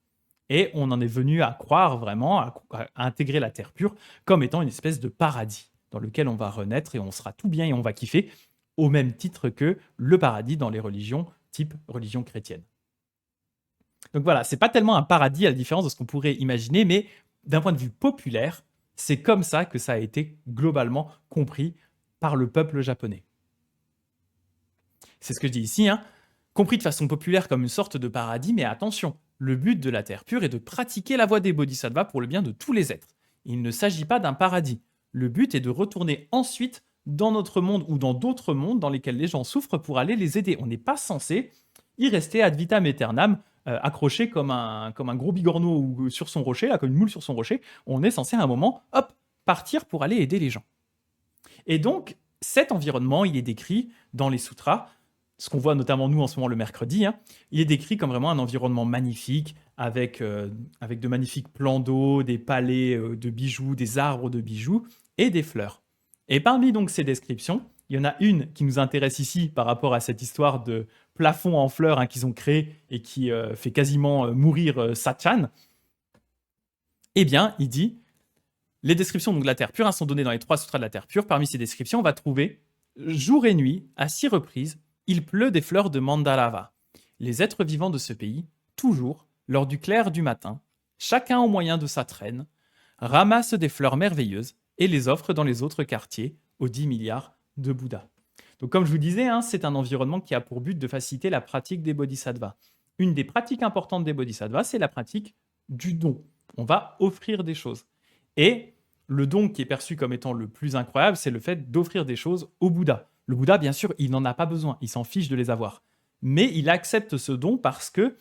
Et on en est venu à croire vraiment, à intégrer la terre pure comme étant une espèce de paradis dans lequel on va renaître et on sera tout bien et on va kiffer, au même titre que le paradis dans les religions type religion chrétienne. Donc voilà, c'est pas tellement un paradis à la différence de ce qu'on pourrait imaginer, mais d'un point de vue populaire, c'est comme ça que ça a été globalement compris par le peuple japonais. C'est ce que je dis ici, hein, compris de façon populaire comme une sorte de paradis, mais attention, le but de la terre pure est de pratiquer la voie des bodhisattvas pour le bien de tous les êtres. Il ne s'agit pas d'un paradis. Le but est de retourner ensuite dans notre monde ou dans d'autres mondes dans lesquels les gens souffrent pour aller les aider. On n'est pas censé y rester ad vitam aeternam, accroché comme un gros bigorneau ou sur son rocher, là, comme une moule sur son rocher. On est censé à un moment, hop, partir pour aller aider les gens. Et donc, cet environnement, il est décrit dans les sutras, ce qu'on voit notamment nous en ce moment le mercredi, hein, il est décrit comme vraiment un environnement magnifique, avec de magnifiques plans d'eau, des palais de bijoux, des arbres de bijoux et des fleurs. Et parmi donc ces descriptions, il y en a une qui nous intéresse ici par rapport à cette histoire de plafond en fleurs, hein, qu'ils ont créé et qui fait quasiment mourir Satchan. Eh bien, il dit, les descriptions donc, de la terre pure, hein, sont données dans les 3 sutras de la terre pure. Parmi ces descriptions, on va trouver jour et nuit, à 6 reprises, il pleut des fleurs de Mandalava. Les êtres vivants de ce pays, toujours, lors du clair du matin, chacun au moyen de sa traîne, ramassent des fleurs merveilleuses et les offrent dans les autres quartiers aux 10 milliards de Bouddhas. Donc comme je vous disais, hein, c'est un environnement qui a pour but de faciliter la pratique des bodhisattvas. Une des pratiques importantes des bodhisattvas, c'est la pratique du don. On va offrir des choses. Et le don qui est perçu comme étant le plus incroyable, c'est le fait d'offrir des choses au Bouddha. Le Bouddha, bien sûr, il n'en a pas besoin, il s'en fiche de les avoir. Mais il accepte ce don parce que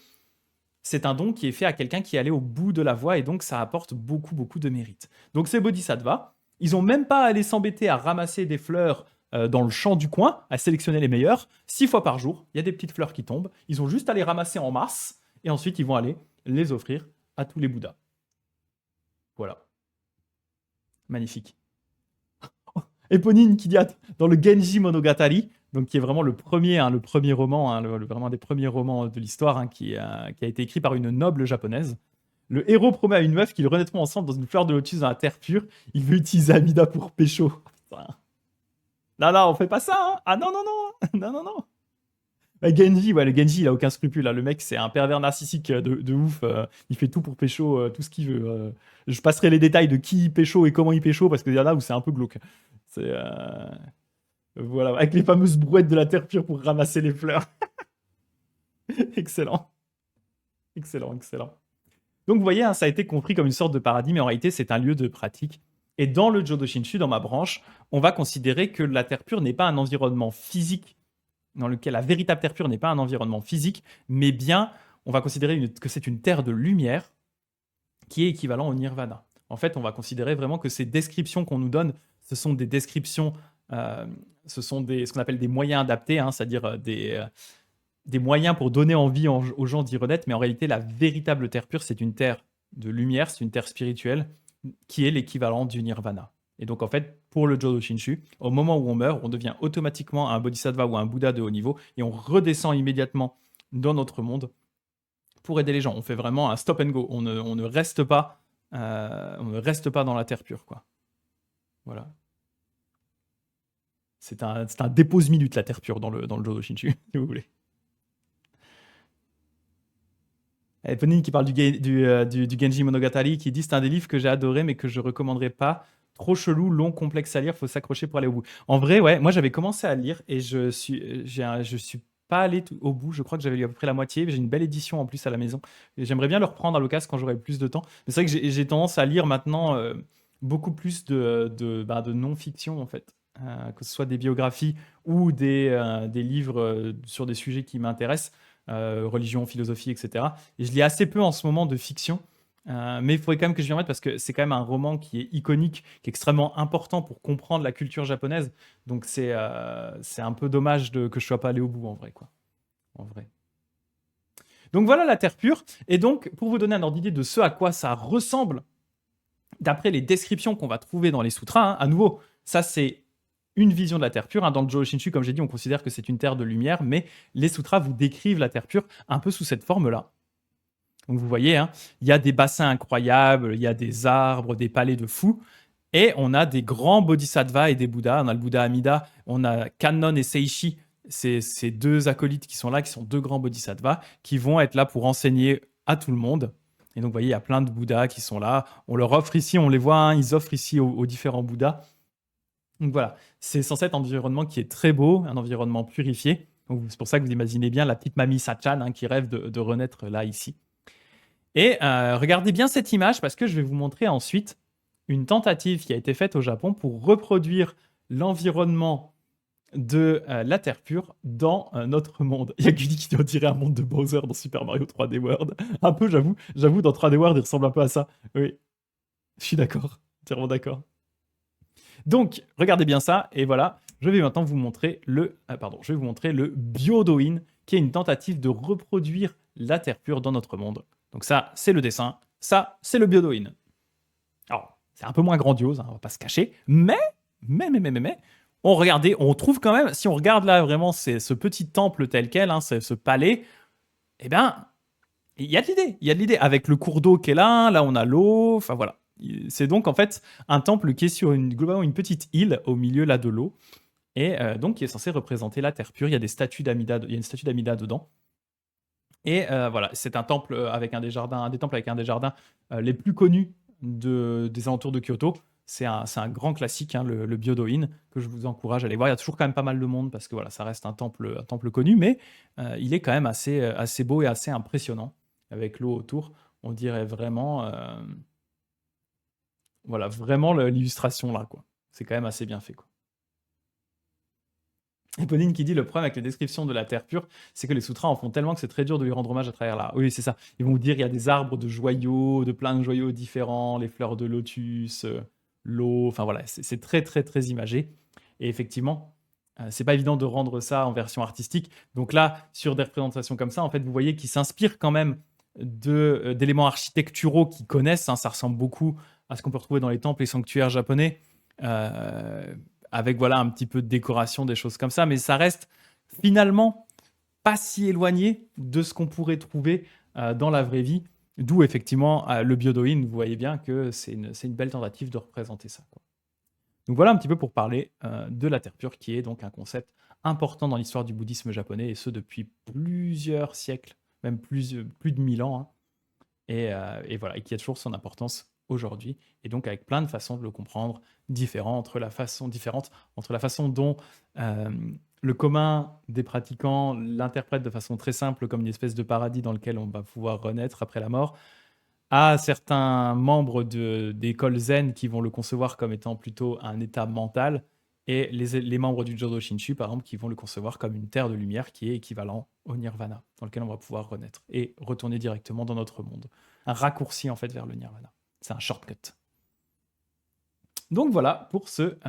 c'est un don qui est fait à quelqu'un qui est allé au bout de la voie et donc ça apporte beaucoup de mérite. Donc ces bodhisattvas, Ils ont même pas à aller s'embêter à ramasser des fleurs dans le champ du coin, à sélectionner les meilleures. 6 fois par jour, il y a des petites fleurs qui tombent. Ils ont juste à les ramasser en masse et ensuite ils vont aller les offrir à tous les Bouddhas. Voilà. Magnifique. Éponine qui dit dans le Genji Monogatari, donc qui est vraiment le premier roman, vraiment un des premiers romans de l'histoire, qui a été écrit par une noble japonaise. Le héros promet à une meuf qu'ils renaîtront ensemble dans une fleur de lotus dans la terre pure. Il veut utiliser Amida pour pécho. Putain. Non, on fait pas ça, hein. Ah non. Non. Genji, le Genji, il a aucun scrupule. Là. Le mec, c'est un pervers narcissique de ouf. Il fait tout pour pécho, tout ce qu'il veut. Je passerai les détails de qui il pécho et comment il pécho, parce qu'il y en a où c'est un peu glauque. C'est... Voilà, avec les fameuses brouettes de la terre pure pour ramasser les fleurs. Excellent. Donc vous voyez, ça a été compris comme une sorte de paradis, mais en réalité, c'est un lieu de pratique. Et dans le Jodo Shinshu, dans ma branche, on va considérer que la terre pure n'est pas un environnement physique, dans lequel la véritable terre pure n'est pas un environnement physique, mais bien, on va considérer que c'est une terre de lumière qui est équivalent au nirvana. En fait, on va considérer vraiment que ces descriptions qu'on nous donne, ce sont des descriptions, ce sont ce qu'on appelle des moyens adaptés, c'est-à-dire des moyens pour donner envie aux gens d'y renaître, mais en réalité, la véritable terre pure, c'est une terre de lumière, c'est une terre spirituelle, qui est l'équivalent du nirvana. Et donc, en fait, pour le Jodo Shinshu, au moment où on meurt, on devient automatiquement un bodhisattva ou un bouddha de haut niveau, et on redescend immédiatement dans notre monde pour aider les gens. On fait vraiment un stop and go. On ne reste pas, dans la terre pure, quoi. Voilà. C'est un dépose-minute, la terre pure, dans le Jodo Shinshu, si vous voulez. Ponine qui parle du Genji Monogatari, qui dit c'est un des livres que j'ai adoré mais que je recommanderais pas. Trop chelou, long, complexe à lire, faut s'accrocher pour aller au bout. En vrai, ouais, moi j'avais commencé à lire et je suis pas allé au bout. Je crois que j'avais lu à peu près la moitié. J'ai une belle édition en plus à la maison. J'aimerais bien le reprendre à l'occasion quand j'aurai plus de temps. Mais c'est vrai que j'ai tendance à lire maintenant beaucoup plus de non-fiction en fait. Que ce soit des biographies ou des livres sur des sujets qui m'intéressent. Religion, philosophie, etc. Et je lis assez peu en ce moment de fiction, mais il faudrait quand même que je m'y remette parce que c'est quand même un roman qui est iconique, qui est extrêmement important pour comprendre la culture japonaise. Donc c'est un peu dommage que je sois pas allé au bout en vrai, quoi. En vrai. Donc voilà la terre pure. Et donc, pour vous donner un ordre d'idée de ce à quoi ça ressemble, d'après les descriptions qu'on va trouver dans les sutras, à nouveau, ça c'est une vision de la terre pure. Dans le Jodo Shinshu, comme j'ai dit, on considère que c'est une terre de lumière, mais les sutras vous décrivent la terre pure un peu sous cette forme-là. Donc vous voyez, il y a des bassins incroyables, il y a des arbres, des palais de fous, et on a des grands bodhisattvas et des bouddhas. On a le bouddha Amida, on a Kannon et Seishi, ces deux acolytes qui sont là, qui sont deux grands bodhisattvas, qui vont être là pour enseigner à tout le monde. Et donc vous voyez, il y a plein de bouddhas qui sont là. On leur offre ici, on les voit, ils offrent ici aux différents bouddhas. Donc voilà, c'est censé être un environnement qui est très beau, un environnement purifié. Donc c'est pour ça que vous imaginez bien la petite mamie Sachan qui rêve de renaître là, ici. Et regardez bien cette image parce que je vais vous montrer ensuite une tentative qui a été faite au Japon pour reproduire l'environnement de la Terre pure dans notre monde. Il y a Gulli qui dirait un monde de Bowser dans Super Mario 3D World. Un peu, j'avoue, dans 3D World, il ressemble un peu à ça. Oui, je suis d'accord, entièrement d'accord. Donc, regardez bien ça, et voilà, je vais maintenant vous montrer le Byodo-in, qui est une tentative de reproduire la Terre pure dans notre monde. Donc ça, c'est le dessin, ça, c'est le Byodo-in. Alors, c'est un peu moins grandiose, on va pas se cacher, mais, on trouve quand même, si on regarde là vraiment ce petit temple tel quel, ce palais, eh bien, il y a de l'idée, avec le cours d'eau qui est là on a l'eau, enfin voilà. C'est donc en fait un temple qui est sur globalement une petite île au milieu là de l'eau et donc qui est censé représenter la terre pure. Il y a une statue d'Amida dedans. Et voilà, c'est un temple avec un des temples avec un des jardins les plus connus des alentours de Kyoto. C'est un grand classique, le Byodo-in, que je vous encourage à aller voir. Il y a toujours quand même pas mal de monde parce que voilà, ça reste un temple connu, mais il est quand même assez beau et assez impressionnant avec l'eau autour. On dirait vraiment voilà, vraiment l'illustration là, quoi. C'est quand même assez bien fait, quoi. Et Pauline qui dit le problème avec les descriptions de la terre pure, c'est que les sutras en font tellement que c'est très dur de lui rendre hommage à travers là. Oui, c'est ça. Ils vont vous dire il y a des arbres de joyaux, de plein de joyaux différents, les fleurs de lotus. l'eau, enfin voilà, c'est très, très, très imagé. Et effectivement, c'est pas évident de rendre ça en version artistique. Donc là, sur des représentations comme ça, en fait, vous voyez qu'ils s'inspirent quand même d'éléments architecturaux qu'ils connaissent, hein. Ça ressemble beaucoup à ce qu'on peut retrouver dans les temples et sanctuaires japonais, euh, avec voilà un petit peu de décoration, des choses comme ça, mais ça reste finalement pas si éloigné de ce qu'on pourrait trouver dans la vraie vie. D'où effectivement le Byodoin, vous voyez bien que c'est une belle tentative de représenter ça, quoi. Donc voilà un petit peu pour parler de la terre pure, qui est donc un concept important dans l'histoire du bouddhisme japonais, et ce depuis plusieurs siècles, même plus de 1000 ans, hein. Et voilà, et qui a toujours son importance aujourd'hui, et donc avec plein de façons de le comprendre, différentes entre la façon dont euh, le commun des pratiquants l'interprète de façon très simple comme une espèce de paradis dans lequel on va pouvoir renaître après la mort, à certains membres d'écoles zen qui vont le concevoir comme étant plutôt un état mental, et les membres du Jodo Shinshu, par exemple, qui vont le concevoir comme une terre de lumière qui est équivalent au nirvana, dans lequel on va pouvoir renaître et retourner directement dans notre monde. Un raccourci, en fait, vers le nirvana. C'est un shortcut. Donc voilà pour cette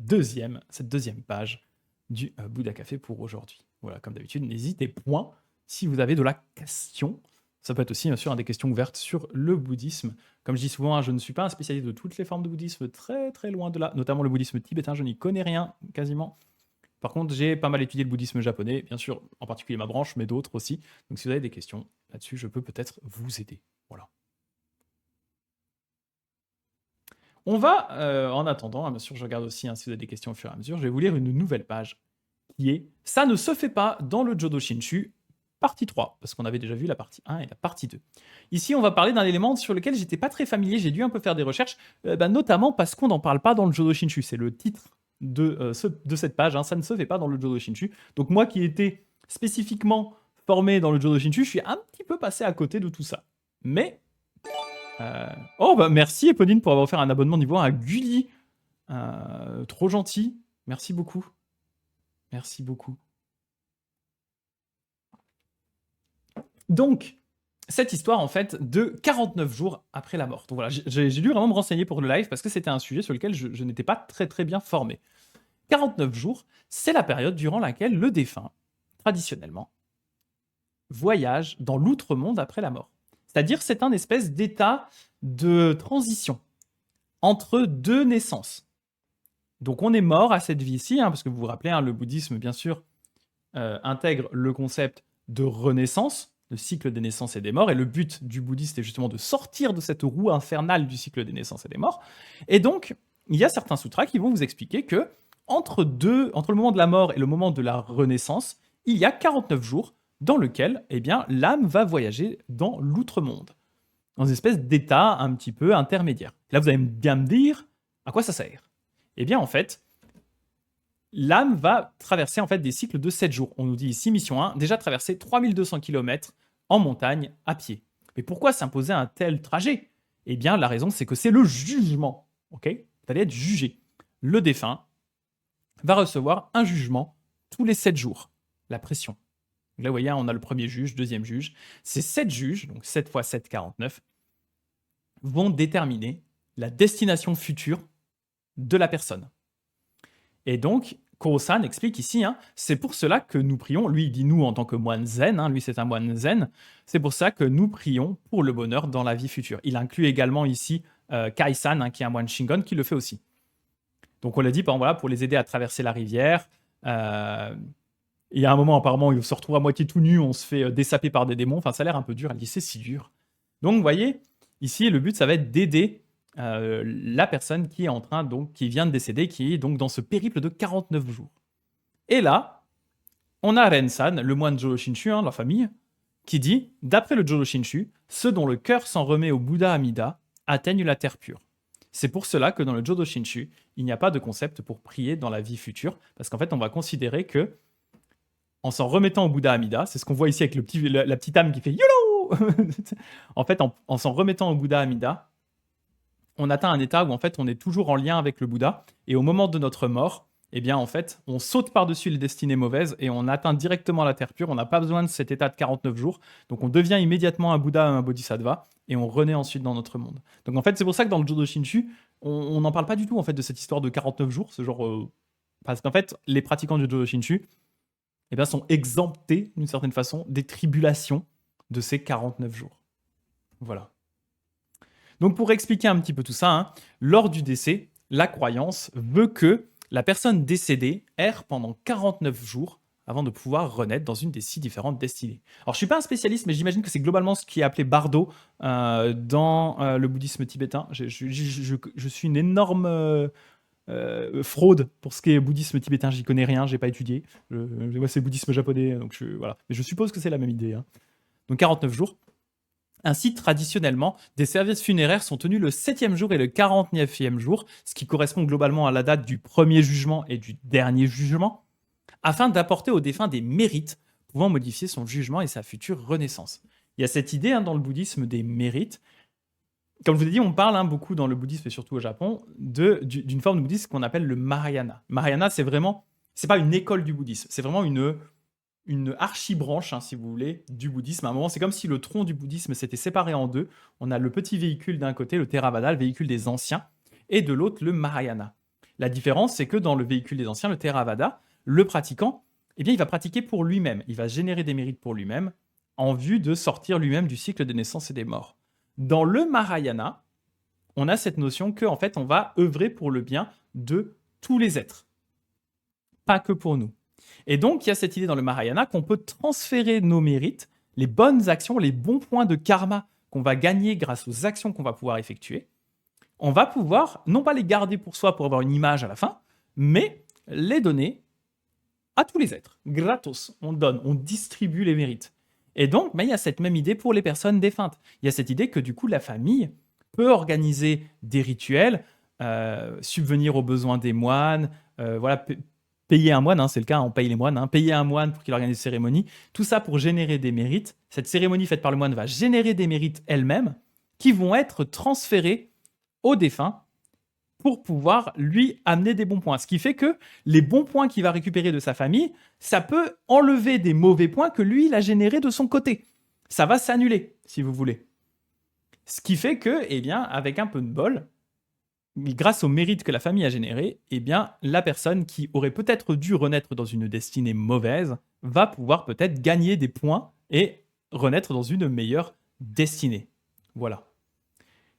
deuxième page du Bouddha Café pour aujourd'hui. Voilà, comme d'habitude, n'hésitez point si vous avez de la question. Ça peut être aussi, bien sûr, des questions ouvertes sur le bouddhisme. Comme je dis souvent, je ne suis pas un spécialiste de toutes les formes de bouddhisme, très très loin de là, notamment le bouddhisme tibétain, je n'y connais rien quasiment. Par contre, j'ai pas mal étudié le bouddhisme japonais, bien sûr, en particulier ma branche, mais d'autres aussi. Donc si vous avez des questions là-dessus, je peux peut-être vous aider. Voilà. On va, en attendant, bien sûr, je regarde aussi si vous avez des questions au fur et à mesure, je vais vous lire une nouvelle page qui est « Ça ne se fait pas dans le Jodo Shinshu », partie 3, parce qu'on avait déjà vu la partie 1 et la partie 2. Ici, on va parler d'un élément sur lequel j'étais pas très familier, j'ai dû un peu faire des recherches, notamment parce qu'on n'en parle pas dans le Jodo Shinshu. C'est le titre de cette page, hein, ça ne se fait pas dans le Jodo Shinshu. Donc moi qui étais spécifiquement formé dans le Jodo Shinshu, je suis un petit peu passé à côté de tout ça. Mais oh, bah merci Eponine pour avoir offert un abonnement niveau 1 à Gulli. Trop gentil. Merci beaucoup. Merci beaucoup. Donc, cette histoire, en fait, de 49 jours après la mort. Donc voilà, j'ai dû vraiment me renseigner pour le live parce que c'était un sujet sur lequel je n'étais pas très très bien formé. 49 jours, c'est la période durant laquelle le défunt, traditionnellement, voyage dans l'outre-monde après la mort. C'est-à-dire, c'est un espèce d'état de transition entre deux naissances. Donc on est mort à cette vie-ci, hein, parce que vous vous rappelez, hein, le bouddhisme, bien sûr, intègre le concept de renaissance, le cycle des naissances et des morts, et le but du bouddhiste est justement de sortir de cette roue infernale du cycle des naissances et des morts. Et donc, il y a certains sutras qui vont vous expliquer que entre le moment de la mort et le moment de la renaissance, il y a 49 jours dans lequel l'âme va voyager dans l'outre-monde, dans une espèce d'état un petit peu intermédiaire. Là, vous allez bien me dire, à quoi ça sert? Eh bien, en fait, l'âme va traverser en fait des cycles de 7 jours. On nous dit ici, mission 1, déjà traverser 3200 km en montagne à pied. Mais pourquoi s'imposer un tel trajet? Eh bien, la raison, c'est que c'est le jugement. Ok? Vous allez être jugé. Le défunt va recevoir un jugement tous les 7 jours. La pression. Là, vous voyez, on a le premier juge, deuxième juge. Ces 7 juges, donc 7 x 7, 49, vont déterminer la destination future de la personne. Et donc, Koro-san explique ici, hein, c'est pour cela que nous prions, lui il dit nous en tant que moine zen, hein, lui c'est un moine zen, c'est pour ça que nous prions pour le bonheur dans la vie future. Il inclut également ici Kai-san, hein, qui est un moine Shingon, qui le fait aussi. Donc on l'a dit, par exemple, voilà, pour les aider à traverser la rivière. Il y a un moment apparemment où il se retrouve à moitié tout nu, on se fait dessaper par des démons, enfin ça a l'air un peu dur, elle dit c'est si dur. Donc vous voyez, ici le but ça va être d'aider la personne qui est en train, donc, qui vient de décéder, qui est donc dans ce périple de 49 jours. Et là, on a Ren-san, le moine Jodo Shinshu, hein, la famille, qui dit, d'après le Jodo Shinshu, ceux dont le cœur s'en remet au Bouddha Amida atteignent la terre pure. C'est pour cela que dans le Jodo Shinshu, il n'y a pas de concept pour prier dans la vie future, parce qu'en fait, on va considérer que, en s'en remettant au Bouddha Amida, c'est ce qu'on voit ici avec la petite âme qui fait YOLO. En fait, en s'en remettant au Bouddha Amida, on atteint un état où en fait on est toujours en lien avec le Bouddha, et au moment de notre mort, eh bien en fait on saute par-dessus les destinées mauvaises et on atteint directement la terre pure. On n'a pas besoin de cet état de 49 jours, donc on devient immédiatement un Bouddha, un Bodhisattva, et on renaît ensuite dans notre monde. Donc en fait c'est pour ça que dans le Jodo Shinshu, on n'en parle pas du tout en fait de cette histoire de 49 jours, ce genre parce qu'en fait, les pratiquants du Jodo Shinshu eh bien, sont exemptés d'une certaine façon des tribulations de ces 49 jours. Voilà. Donc pour expliquer un petit peu tout ça, hein, lors du décès, la croyance veut que la personne décédée erre pendant 49 jours avant de pouvoir renaître dans une des 6 différentes destinées. Alors je suis pas un spécialiste, mais j'imagine que c'est globalement ce qui est appelé bardo dans le bouddhisme tibétain. Je suis une énorme fraude pour ce qui est bouddhisme tibétain, j'y connais rien, j'ai pas étudié. Moi c'est bouddhisme japonais, donc voilà. Mais je suppose que c'est la même idée. Hein. Donc 49 jours. Ainsi, traditionnellement, des services funéraires sont tenus le 7e jour et le 49e jour, ce qui correspond globalement à la date du premier jugement et du dernier jugement, afin d'apporter au défunt des mérites pouvant modifier son jugement et sa future renaissance. Il y a cette idée dans le bouddhisme des mérites. Comme je vous ai dit, on parle beaucoup dans le bouddhisme et surtout au Japon d'une forme de bouddhisme qu'on appelle le Mahayana. Mahayana, c'est pas une école du bouddhisme, c'est vraiment une archibranche, si vous voulez, du bouddhisme. À un moment, c'est comme si le tronc du bouddhisme s'était séparé en deux. On a le petit véhicule d'un côté, le Theravada, le véhicule des anciens, et de l'autre, le Mahayana. La différence, c'est que dans le véhicule des anciens, le Theravada, le pratiquant, eh bien, il va pratiquer pour lui-même. Il va générer des mérites pour lui-même, en vue de sortir lui-même du cycle des naissances et des morts. Dans le Mahayana, on a cette notion que, en fait, on va œuvrer pour le bien de tous les êtres, pas que pour nous. Et donc, il y a cette idée dans le Mahayana qu'on peut transférer nos mérites, les bonnes actions, les bons points de karma qu'on va gagner grâce aux actions qu'on va pouvoir effectuer. On va pouvoir, non pas les garder pour soi pour avoir une image à la fin, mais les donner à tous les êtres. Gratos, on donne, on distribue les mérites. Et donc, il y a cette même idée pour les personnes défuntes. Il y a cette idée que du coup, la famille peut organiser des rituels, subvenir aux besoins des moines, voilà, payer un moine, c'est le cas, on paye les moines, payer un moine pour qu'il organise une cérémonie, tout ça pour générer des mérites. Cette cérémonie faite par le moine va générer des mérites elle-même qui vont être transférés au défunt pour pouvoir lui amener des bons points. Ce qui fait que les bons points qu'il va récupérer de sa famille, ça peut enlever des mauvais points que lui, il a générés de son côté. Ça va s'annuler, si vous voulez. Ce qui fait que, eh bien, avec un peu de bol, grâce au mérite que la famille a généré, eh bien, la personne qui aurait peut-être dû renaître dans une destinée mauvaise va pouvoir peut-être gagner des points et renaître dans une meilleure destinée. Voilà.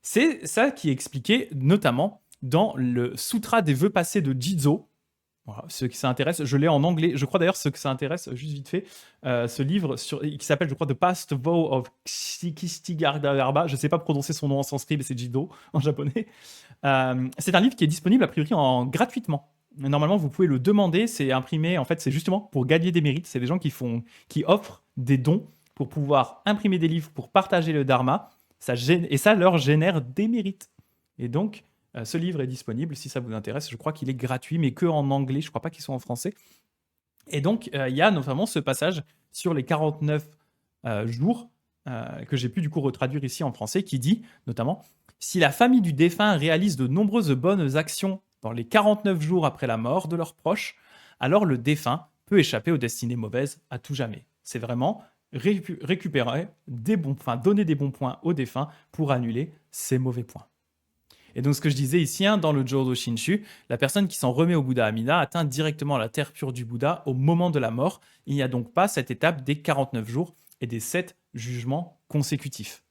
C'est ça qui est expliqué notamment dans le Sutra des vœux passés de Jizo. Voilà, ceux qui s'intéressent, je l'ai en anglais. Je crois d'ailleurs, ceux que ça intéresse, juste vite fait, ce livre qui s'appelle, je crois, The Past Vow of Kshitigardharma. Je ne sais pas prononcer son nom en sanskrit, mais c'est Jizo en japonais. C'est un livre qui est disponible a priori gratuitement. Normalement, vous pouvez le demander. C'est imprimé. En fait, c'est justement pour gagner des mérites. C'est des gens qui offrent des dons pour pouvoir imprimer des livres pour partager le dharma. Et ça leur génère des mérites. Et donc, ce livre est disponible si ça vous intéresse. Je crois qu'il est gratuit, mais que en anglais. Je ne crois pas qu'il soit en français. Et donc, il y a notamment ce passage sur les 49 jours que j'ai pu du coup retraduire ici en français, qui dit notamment « Si la famille du défunt réalise de nombreuses bonnes actions dans les 49 jours après la mort de leurs proches, alors le défunt peut échapper aux destinées mauvaises à tout jamais. » C'est vraiment récupérer des bons points, donner des bons points au défunt pour annuler ses mauvais points. Et donc, ce que je disais ici, dans le Jodo Shinshu, la personne qui s'en remet au Bouddha Amida atteint directement la terre pure du Bouddha au moment de la mort. Il n'y a donc pas cette étape des 49 jours et des 7 jugements consécutifs.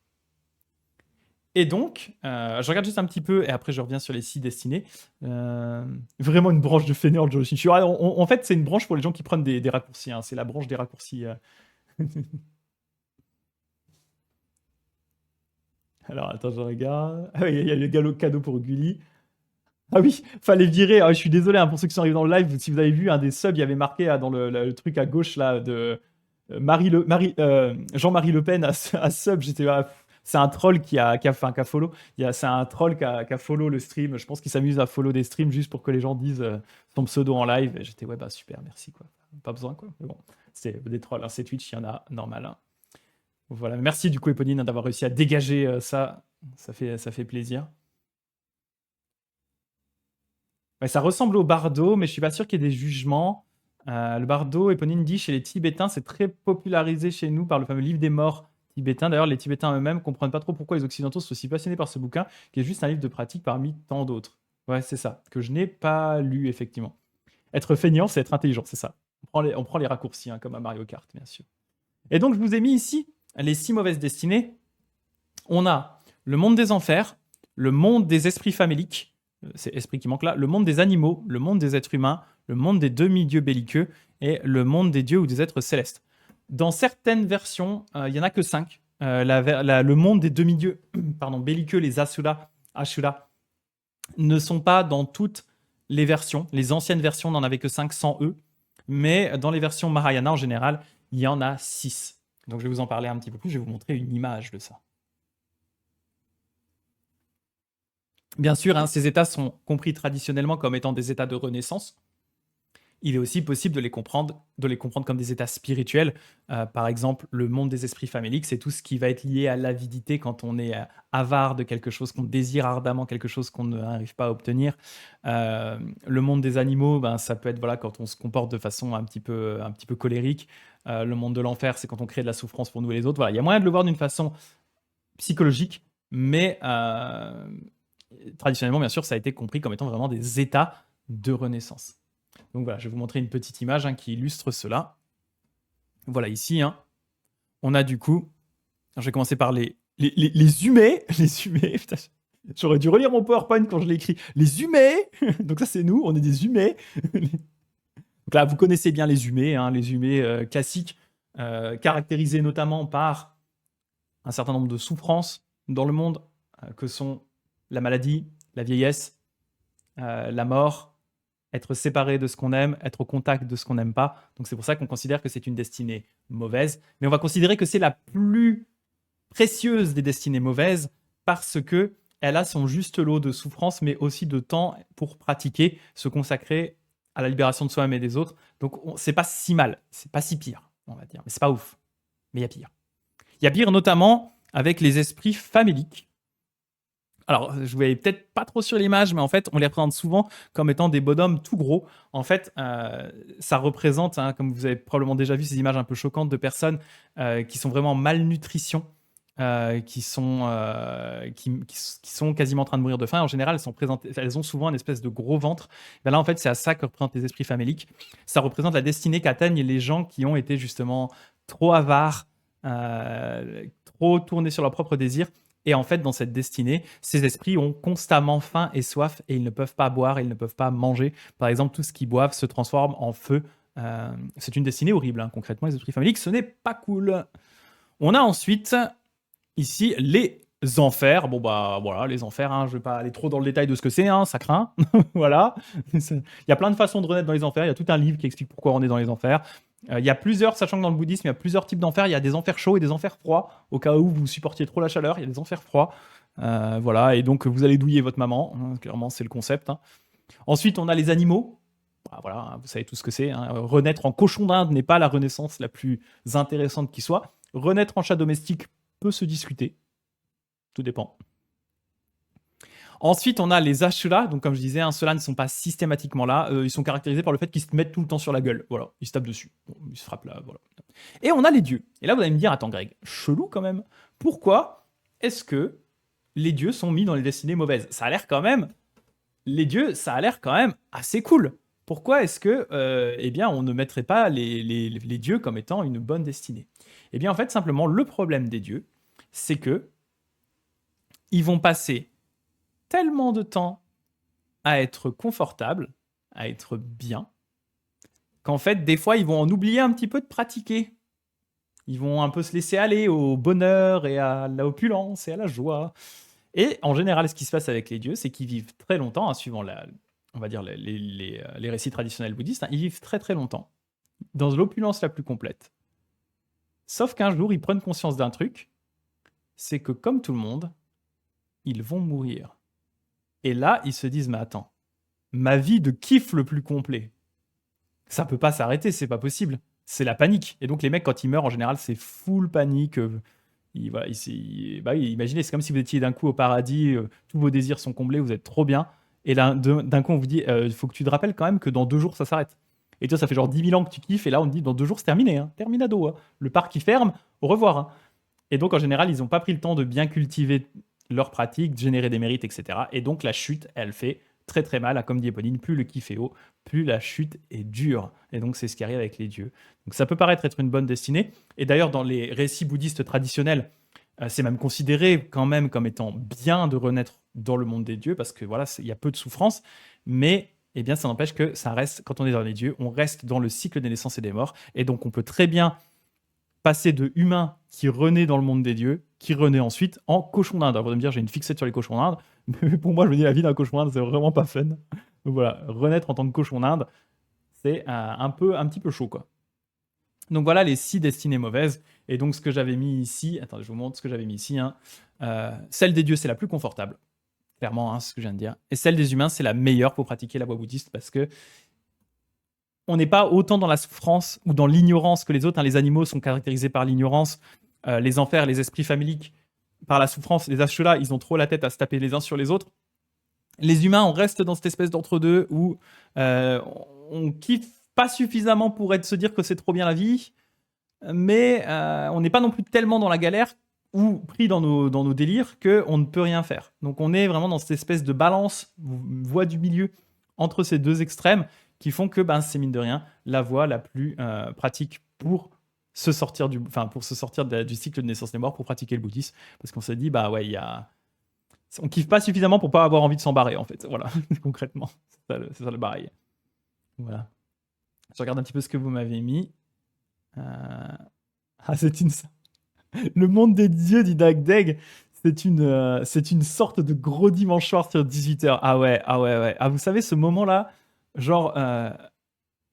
Et donc, je regarde juste un petit peu, et après je reviens sur les 6 destinées. Vraiment une branche de fainéant, le Jodo Shinshu. En fait, c'est une branche pour les gens qui prennent des raccourcis. C'est la branche des raccourcis. Alors, attends, je regarde. Ah oui, il y a le galop cadeau pour Gulli. Ah oui, fallait virer. Je suis désolé pour ceux qui sont arrivés dans le live. Si vous avez vu un des subs, il y avait marqué dans le truc à gauche là de Jean-Marie Le Pen à sub. J'étais c'est un troll qui a follow. C'est un troll qui a follow le stream. Je pense qu'il s'amuse à follow des streams juste pour que les gens disent son pseudo en live. Et j'étais super, merci quoi. Pas besoin quoi. Mais bon, c'est des trolls. C'est Twitch, il y en a normal. Voilà, merci du coup Eponine d'avoir réussi à dégager ça. Ça fait plaisir. Ouais, ça ressemble au bardo, mais je suis pas sûr qu'il y ait des jugements. Le bardo, Eponine dit, chez les Tibétains, c'est très popularisé chez nous par le fameux livre des morts tibétain. D'ailleurs, les Tibétains eux-mêmes comprennent pas trop pourquoi les Occidentaux sont aussi passionnés par ce bouquin, qui est juste un livre de pratique parmi tant d'autres. Ouais, c'est ça, que je n'ai pas lu, effectivement. Être feignant, c'est être intelligent, c'est ça. On prend les raccourcis, hein, comme à Mario Kart, bien sûr. Et donc, je vous ai mis ici les 6 mauvaises destinées. On a le monde des enfers, le monde des esprits faméliques, c'est esprit qui manque là, le monde des animaux, le monde des êtres humains, le monde des demi-dieux belliqueux et le monde des dieux ou des êtres célestes. Dans certaines versions, il n'y en a que 5. Le monde des demi-dieux pardon, belliqueux, les Ashura, ne sont pas dans toutes les versions. Les anciennes versions n'en avaient que 5 sans eux. Mais dans les versions Mahayana, en général, il y en a 6. Donc je vais vous en parler un petit peu plus. Je vais vous montrer une image de ça. Bien sûr, hein, ces états sont compris traditionnellement comme étant des états de renaissance. Il est aussi possible de les comprendre comme des états spirituels. Par exemple, le monde des esprits faméliques, c'est tout ce qui va être lié à l'avidité quand on est avare de quelque chose, qu'on désire ardemment quelque chose qu'on n'arrive pas à obtenir. Le monde des animaux, ben, ça peut être voilà, quand on se comporte de façon un petit peu colérique. Le monde de l'enfer, c'est quand on crée de la souffrance pour nous et les autres. Voilà, il y a moyen de le voir d'une façon psychologique, mais traditionnellement, bien sûr, ça a été compris comme étant vraiment des états de renaissance. Donc voilà, je vais vous montrer une petite image hein, qui illustre cela. Voilà, ici, hein, on a du coup... Je vais commencer par les humets. Les humets, putain, j'aurais dû relire mon PowerPoint quand je l'ai écrit. Les humets. Donc ça, c'est nous, on est des humets. Donc là, vous connaissez bien les humets, hein, les humets classiques, caractérisés notamment par un certain nombre de souffrances dans le monde, que sont la maladie, la vieillesse, la mort, être séparé de ce qu'on aime, être au contact de ce qu'on n'aime pas. Donc c'est pour ça qu'on considère que c'est une destinée mauvaise. Mais on va considérer que c'est la plus précieuse des destinées mauvaises parce que elle a son juste lot de souffrance, mais aussi de temps pour pratiquer, se consacrer à la libération de soi-même et des autres. Donc c'est pas si mal, c'est pas si pire, on va dire. Mais c'est pas ouf. Mais il y a pire. Il y a pire notamment avec les esprits faméliques. Alors, je ne voyais peut-être pas trop sur l'image, mais en fait, on les représente souvent comme étant des bonhommes tout gros. En fait, ça représente, hein, comme vous avez probablement déjà vu, ces images un peu choquantes de personnes qui sont vraiment en malnutrition, qui sont quasiment en train de mourir de faim. En général, elles ont souvent une espèce de gros ventre. Ben là, en fait, c'est à ça que représentent les esprits faméliques. Ça représente la destinée qu'atteignent les gens qui ont été justement trop avares, trop tournés sur leur propre désir. Et en fait, dans cette destinée, ces esprits ont constamment faim et soif et ils ne peuvent pas boire, ils ne peuvent pas manger. Par exemple, tout ce qu'ils boivent se transforme en feu. C'est une destinée horrible, hein. Concrètement, les esprits faméliques, ce n'est pas cool. On a ensuite, ici, les enfers. Bon, bah voilà, les enfers, hein, je ne vais pas aller trop dans le détail de ce que c'est, hein, ça craint. Voilà. Il y a plein de façons de renaître dans les enfers. Il y a tout un livre qui explique pourquoi on est dans les enfers. Il y a plusieurs, sachant que dans le bouddhisme, il y a plusieurs types d'enfers. Il y a des enfers chauds et des enfers froids. Au cas où vous supportiez trop la chaleur, il y a des enfers froids. Voilà, et donc vous allez douiller votre maman. Hein, clairement, c'est le concept. Hein. Ensuite, on a les animaux. Bah, voilà, hein, vous savez tout ce que c'est. Hein. Renaître en cochon d'Inde n'est pas la renaissance la plus intéressante qui soit. Renaître en chat domestique peut se discuter. Tout dépend. Ensuite, on a les Ashura. Donc, comme je disais, hein, ceux-là ne sont pas systématiquement là. Ils sont caractérisés par le fait qu'ils se mettent tout le temps sur la gueule. Voilà, ils se tapent dessus. Bon, ils se frappent là. Voilà. Et on a les dieux. Et là, vous allez me dire, attends, Greg, chelou quand même. Pourquoi est-ce que les dieux sont mis dans les destinées mauvaises? Ça a l'air quand même. Les dieux, ça a l'air quand même assez cool. Pourquoi est-ce que, eh bien, on ne mettrait pas les dieux comme étant une bonne destinée? Eh bien, en fait, simplement, le problème des dieux, c'est que ils vont passer tellement de temps à être confortables, à être bien, qu'en fait, des fois, ils vont en oublier un petit peu de pratiquer. Ils vont un peu se laisser aller au bonheur et à l'opulence et à la joie. Et en général, ce qui se passe avec les dieux, c'est qu'ils vivent très longtemps, hein, suivant on va dire les récits traditionnels bouddhistes, hein, ils vivent très très longtemps, dans l'opulence la plus complète. Sauf qu'un jour, ils prennent conscience d'un truc, c'est que comme tout le monde, ils vont mourir. Et là, ils se disent, mais attends, ma vie de kiff le plus complet, ça peut pas s'arrêter, c'est pas possible. C'est la panique. Et donc les mecs, quand ils meurent, en général, c'est full panique. Voilà, imaginez, c'est comme si vous étiez d'un coup au paradis, tous vos désirs sont comblés, vous êtes trop bien. Et là, d'un coup, on vous dit, il faut que tu te rappelles quand même que dans 2 jours, ça s'arrête. Et toi, ça fait genre 10 000 ans que tu kiffes, et là, on te dit, dans 2 jours, c'est terminé, hein, terminado. Hein. Le parc, il ferme, au revoir. Hein. Et donc, en général, ils n'ont pas pris le temps de bien cultiver leur pratique, de générer des mérites, etc. Et donc, la chute, elle fait très très mal. Comme dit Éponine, plus le kiff est haut, plus la chute est dure. Et donc, c'est ce qui arrive avec les dieux. Donc, ça peut paraître être une bonne destinée. Et d'ailleurs, dans les récits bouddhistes traditionnels, c'est même considéré quand même comme étant bien de renaître dans le monde des dieux, parce que voilà, il y a peu de souffrance. Mais eh bien, ça n'empêche que ça reste, quand on est dans les dieux, on reste dans le cycle des naissances et des morts. Et donc, on peut très bien passer de humain qui renaît dans le monde des dieux, qui renaît ensuite en cochon d'Inde. Alors, vous allez me dire, j'ai une fixette sur les cochons d'Inde, mais pour moi, je me dis, la vie d'un cochon d'Inde, c'est vraiment pas fun. Donc voilà, renaître en tant que cochon d'Inde, c'est un petit peu chaud, quoi. Donc voilà les 6 destinées mauvaises. Et donc, ce que j'avais mis ici, attendez, je vous montre ce que j'avais mis ici. Hein. Celle des dieux, c'est la plus confortable, clairement, hein, ce que je viens de dire. Et celle des humains, c'est la meilleure pour pratiquer la voie bouddhiste, parce que on n'est pas autant dans la souffrance ou dans l'ignorance que les autres. Hein. Les animaux sont caractérisés par l'ignorance. Les enfers, les esprits faméliques, par la souffrance. Les Ashura, ils ont trop la tête à se taper les uns sur les autres. Les humains, on reste dans cette espèce d'entre-deux où on kiffe pas suffisamment pour se dire que c'est trop bien la vie, mais on n'est pas non plus tellement dans la galère ou pris dans nos délires qu'on ne peut rien faire. Donc on est vraiment dans cette espèce de balance, voie du milieu entre ces deux extrêmes qui font que c'est mine de rien la voie la plus pratique pour se sortir du cycle de naissance des morts, pour pratiquer le bouddhisme, parce qu'on s'est dit on kiffe pas suffisamment pour pas avoir envie de s'en barrer, en fait. Voilà, concrètement, c'est ça le bail. Voilà. Je regarde un petit peu ce que vous m'avez mis. Le monde des dieux, dit Dagdeg, c'est une sorte de gros dimanche soir sur 18h. Ah ouais. Ah, vous savez, ce moment-là, genre,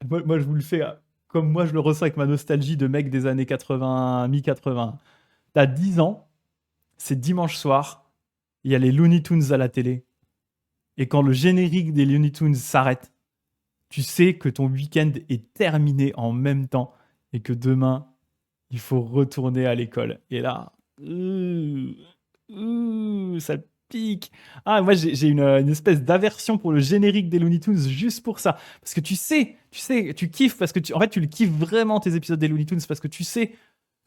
moi, je vous le fais comme moi je le ressens avec ma nostalgie de mec des années 80, mi-80. T'as 10 ans, c'est dimanche soir, il y a les Looney Tunes à la télé. Et quand le générique des Looney Tunes s'arrête, tu sais que ton week-end est terminé en même temps et que demain, il faut retourner à l'école. Et là, ça pique. Ah, moi, j'ai une espèce d'aversion pour le générique des Looney Tunes juste pour ça. Parce que tu tu kiffes, parce que en fait, tu le kiffes vraiment, tes épisodes des Looney Tunes, parce que tu sais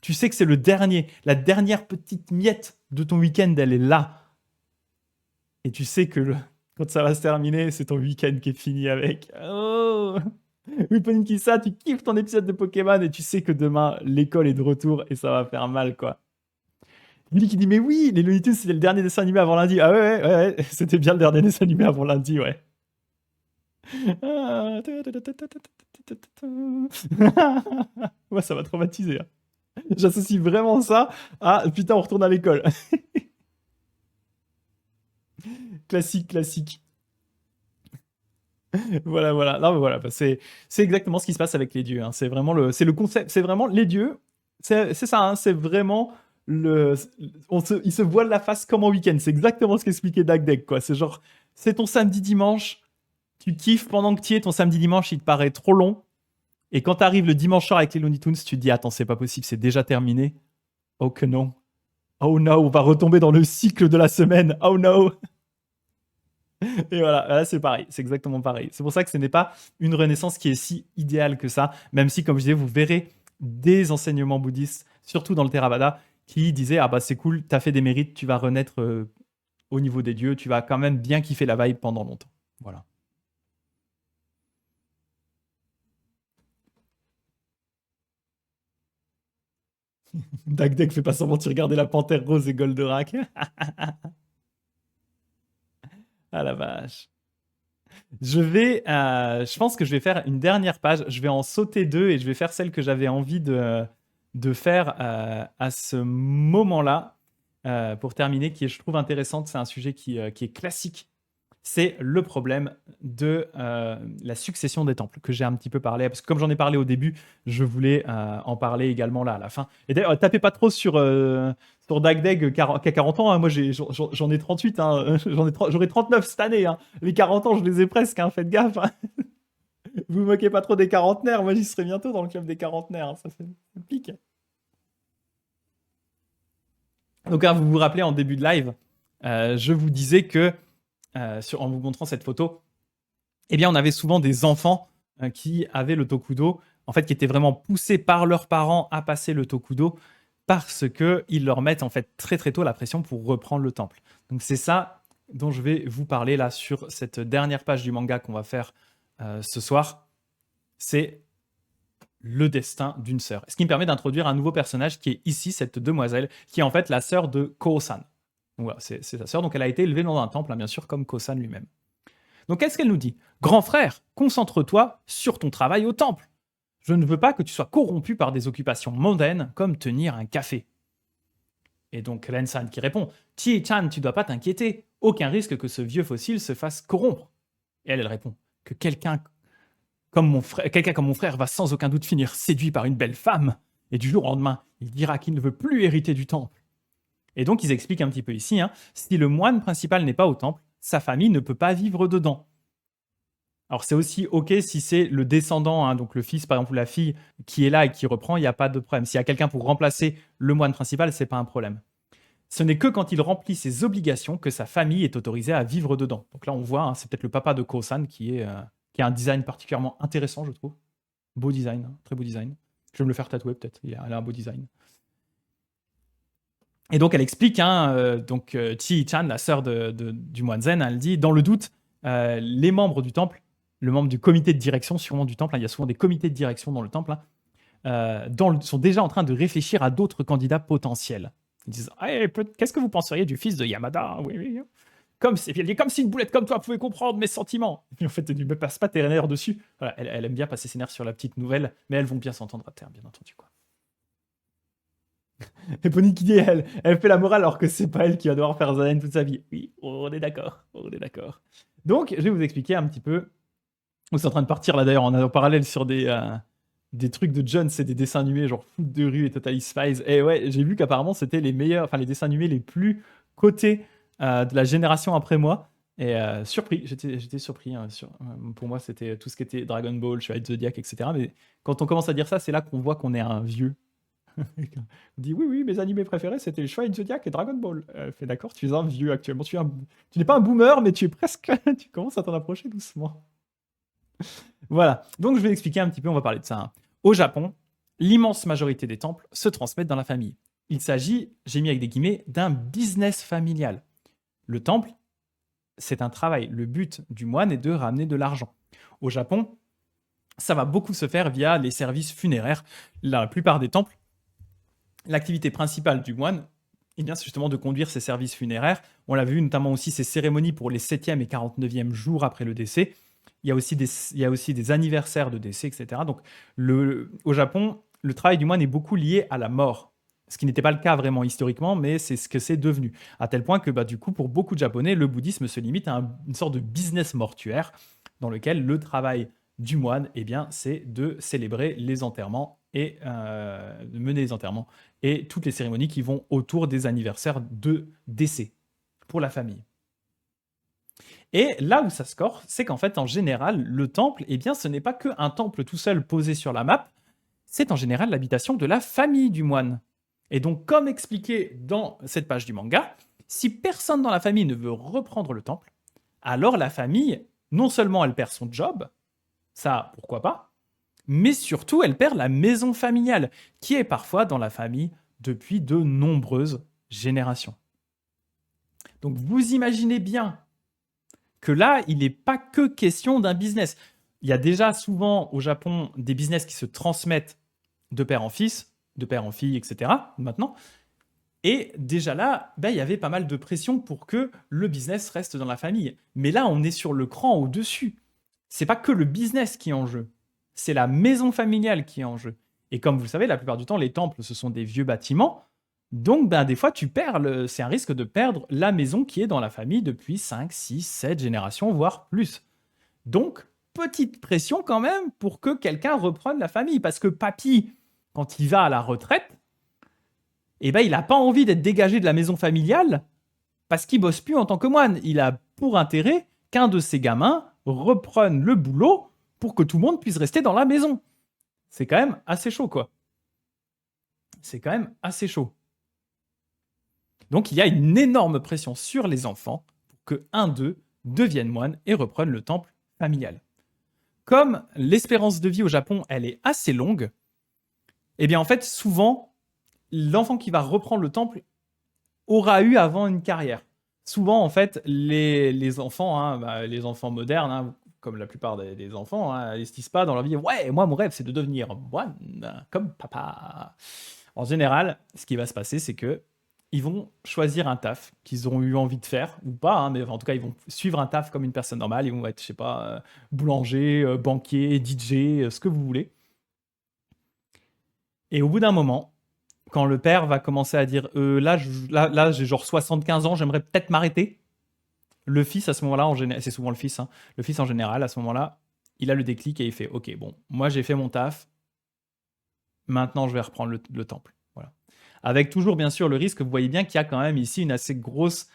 que c'est le dernier. La dernière petite miette de ton week-end, elle est là. Et tu sais que quand ça va se terminer, c'est ton week-end qui est fini avec. Oh oui, Poninkissa, tu kiffes ton épisode de Pokémon et tu sais que demain, l'école est de retour et ça va faire mal, quoi. Billy qui dit, mais oui, les Looney Tunes, c'était le dernier dessin animé avant lundi. Ah ouais, c'était bien le dernier dessin animé avant lundi, ouais. Ouais, ça m'a traumatisé. Hein. J'associe vraiment ça à putain, on retourne à l'école. Classique. Voilà. Non, mais voilà, c'est exactement ce qui se passe avec les dieux. Hein. C'est vraiment le concept. C'est vraiment les dieux. C'est ça. Hein. C'est vraiment ils se voilent la face comme en week-end. C'est exactement ce qu'expliquait Dagdeg, quoi. C'est genre, c'est ton samedi dimanche. Tu kiffes pendant que tu y es. Ton samedi dimanche, il te paraît trop long. Et quand t'arrives le dimanche soir avec les Looney Tunes, tu te dis attends, c'est pas possible, c'est déjà terminé. Oh que non. Oh no, on va retomber dans le cycle de la semaine. Oh no. Et voilà, là c'est pareil, c'est exactement pareil. C'est pour ça que ce n'est pas une renaissance qui est si idéale que ça, même si, comme je disais, vous verrez des enseignements bouddhistes, surtout dans le Theravada, qui disaient ah bah c'est cool, t'as fait des mérites, tu vas renaître au niveau des dieux, tu vas quand même bien kiffer la vibe pendant longtemps. Voilà. Dagdeg fait pas semblant de regarder la panthère rose et Goldorak. Ah la vache. Je pense que je vais faire une dernière page. Je vais en sauter 2 et je vais faire celle que j'avais envie de faire à ce moment-là pour terminer, qui est, je trouve, intéressante. C'est un sujet qui est classique. C'est le problème de la succession des temples, que j'ai un petit peu parlé. Parce que comme j'en ai parlé au début, je voulais en parler également là à la fin. Et d'ailleurs, tapez pas trop sur Dagdeg qui a 40 ans. Hein. Moi, j'en ai 38. Hein. J'aurai 39 cette année. Hein. Les 40 ans, je les ai presque. Hein. Faites gaffe. Hein. Vous moquez pas trop des quarantenaires. Moi, j'y serai bientôt dans le club des quarantenaires. Hein. Ça pique. Donc, vous vous rappelez en début de live, je vous disais que en vous montrant cette photo, eh bien, on avait souvent des enfants qui avaient le Tokudo, en fait, qui étaient vraiment poussés par leurs parents à passer le Tokudo, parce qu'ils leur mettent en fait très très tôt la pression pour reprendre le temple. Donc c'est ça dont je vais vous parler là sur cette dernière page du manga qu'on va faire ce soir. C'est le destin d'une sœur. Ce qui me permet d'introduire un nouveau personnage qui est ici cette demoiselle, qui est en fait la sœur de Ko-san. Donc voilà, c'est sa sœur, donc elle a été élevée dans un temple, hein, bien sûr, comme Ko-san lui-même. Donc qu'est-ce qu'elle nous dit? Grand frère, concentre-toi sur ton travail au temple. Je ne veux pas que tu sois corrompu par des occupations mondaines comme tenir un café. Et donc Ren-san qui répond, Chi-chan, tu dois pas t'inquiéter, aucun risque que ce vieux fossile se fasse corrompre. Et elle répond, que quelqu'un comme mon frère va sans aucun doute finir séduit par une belle femme, et du jour au lendemain, il dira qu'il ne veut plus hériter du temple. Et donc ils expliquent un petit peu ici, hein, si le moine principal n'est pas au temple, sa famille ne peut pas vivre dedans. Alors c'est aussi ok si c'est le descendant, hein, donc le fils par exemple ou la fille qui est là et qui reprend, il n'y a pas de problème. S'il y a quelqu'un pour remplacer le moine principal, c'est pas un problème. Ce n'est que quand il remplit ses obligations que sa famille est autorisée à vivre dedans. Donc là on voit, hein, c'est peut-être le papa de Ko-san qui a un design particulièrement intéressant, je trouve. Beau design, hein, très beau design. Je vais me le faire tatouer peut-être, il a un beau design. Et donc elle explique, hein, Chi-chan, la sœur du moine zen, elle dit, dans le doute, les membres du temple, le membre du comité de direction sûrement du temple, hein, il y a souvent des comités de direction dans le temple, hein, sont déjà en train de réfléchir à d'autres candidats potentiels. Ils disent, hey, qu'est-ce que vous penseriez du fils de Yamada? Oui, oui. Comme si une boulette comme toi pouvait comprendre mes sentiments. Et en fait, tu ne me passes pas tes nerfs dessus. Voilà, elle aime bien passer ses nerfs sur la petite nouvelle, mais elles vont bien s'entendre à terme, bien entendu, quoi. Et Pony qui dit, elle fait la morale alors que c'est pas elle qui va devoir faire Zanen toute sa vie. Oui, on est d'accord, on est d'accord. Donc, je vais vous expliquer un petit peu. On est en train de partir là d'ailleurs, on est en parallèle sur des trucs de Jones et des dessins animés genre Foot de rue et Totally Spies. Et ouais, j'ai vu qu'apparemment c'était les meilleurs, enfin les dessins animés les plus cotés de la génération après moi. Et surpris, j'étais surpris. Hein, pour moi, c'était tout ce qui était Dragon Ball, Chevalier Zodiac, etc. Mais quand on commence à dire ça, c'est là qu'on voit qu'on est un vieux. On dit oui, mes animés préférés c'était le Chevalier Zodiac et Dragon Ball. Fait d'accord, tu es un vieux actuellement. Tu n'es pas un boomer, mais tu es presque. Tu commences à t'en approcher doucement. Voilà, donc je vais expliquer un petit peu, on va parler de ça. Hein. Au Japon, l'immense majorité des temples se transmettent dans la famille. Il s'agit, j'ai mis avec des guillemets, d'un business familial. Le temple, c'est un travail. Le but du moine est de ramener de l'argent. Au Japon, ça va beaucoup se faire via les services funéraires. La plupart des temples, l'activité principale du moine, eh bien, c'est justement de conduire ces services funéraires. On l'a vu notamment aussi ces cérémonies pour les 7e et 49e jours après le décès. Il y a aussi des anniversaires de décès, etc. Donc, au Japon, le travail du moine est beaucoup lié à la mort. Ce qui n'était pas le cas vraiment historiquement, mais c'est ce que c'est devenu. À tel point que, du coup, pour beaucoup de Japonais, le bouddhisme se limite à une sorte de business mortuaire dans lequel le travail du moine, eh bien, c'est de célébrer les enterrements et de mener les enterrements et toutes les cérémonies qui vont autour des anniversaires de décès pour la famille. Et là où ça score, c'est qu'en fait, en général, le temple, eh bien, ce n'est pas qu'un temple tout seul posé sur la map, c'est en général l'habitation de la famille du moine. Et donc, comme expliqué dans cette page du manga, si personne dans la famille ne veut reprendre le temple, alors la famille, non seulement elle perd son job, ça, pourquoi pas, mais surtout, elle perd la maison familiale, qui est parfois dans la famille depuis de nombreuses générations. Donc, vous imaginez bien que là, il n'est pas que question d'un business. Il y a déjà souvent au Japon des business qui se transmettent de père en fils, de père en fille, etc. maintenant. Et déjà là, il y avait pas mal de pression pour que le business reste dans la famille. Mais là, on est sur le cran au-dessus. C'est pas que le business qui est en jeu, c'est la maison familiale qui est en jeu. Et comme vous le savez, la plupart du temps, les temples, ce sont des vieux bâtiments. Donc, des fois, c'est un risque de perdre la maison qui est dans la famille depuis 5, 6, 7 générations, voire plus. Donc, petite pression quand même pour que quelqu'un reprenne la famille. Parce que papy, quand il va à la retraite, il n'a pas envie d'être dégagé de la maison familiale parce qu'il bosse plus en tant que moine. Il a pour intérêt qu'un de ses gamins reprenne le boulot pour que tout le monde puisse rester dans la maison. C'est quand même assez chaud, quoi. C'est quand même assez chaud. Donc, il y a une énorme pression sur les enfants pour que un d'eux devienne moine et reprenne le temple familial. Comme l'espérance de vie au Japon, elle est assez longue, eh bien, en fait, souvent, l'enfant qui va reprendre le temple aura eu avant une carrière. Souvent, en fait, les enfants, hein, les enfants modernes, hein, comme la plupart des enfants, hein, ils se disent pas dans leur vie, ouais, moi, mon rêve, c'est de devenir moine, comme papa. En général, ce qui va se passer, c'est que ils vont choisir un taf qu'ils ont eu envie de faire, ou pas, hein, mais en tout cas, ils vont suivre un taf comme une personne normale. Ils vont être, je sais pas, boulanger, banquier, DJ, ce que vous voulez. Et au bout d'un moment, quand le père va commencer à dire là, j'ai genre 75 ans, j'aimerais peut-être m'arrêter. Le fils, à ce moment-là, c'est souvent le fils, hein, le fils en général, à ce moment-là, il a le déclic et il fait ok, bon, moi j'ai fait mon taf, maintenant je vais reprendre le temple. Voilà. Avec toujours, bien sûr, le risque, vous voyez bien qu'il y a quand même ici une assez grosse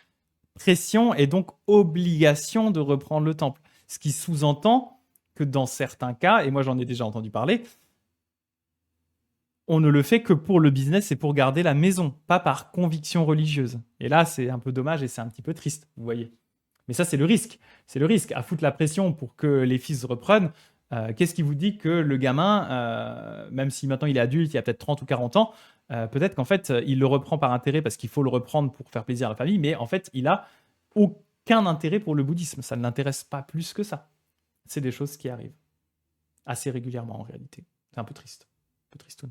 pression et donc obligation de reprendre le temple. Ce qui sous-entend que dans certains cas, et moi j'en ai déjà entendu parler, on ne le fait que pour le business et pour garder la maison, pas par conviction religieuse. Et là, c'est un peu dommage et c'est un petit peu triste, vous voyez. Mais ça, c'est le risque. C'est le risque. À foutre la pression pour que les fils reprennent, qu'est-ce qui vous dit que le gamin, même si maintenant il est adulte, il a peut-être 30 ou 40 ans, peut-être qu'en fait, il le reprend par intérêt parce qu'il faut le reprendre pour faire plaisir à la famille, mais en fait, il a aucun intérêt pour le bouddhisme. Ça ne l'intéresse pas plus que ça. C'est des choses qui arrivent assez régulièrement en réalité. C'est un peu triste. Un peu tristoun.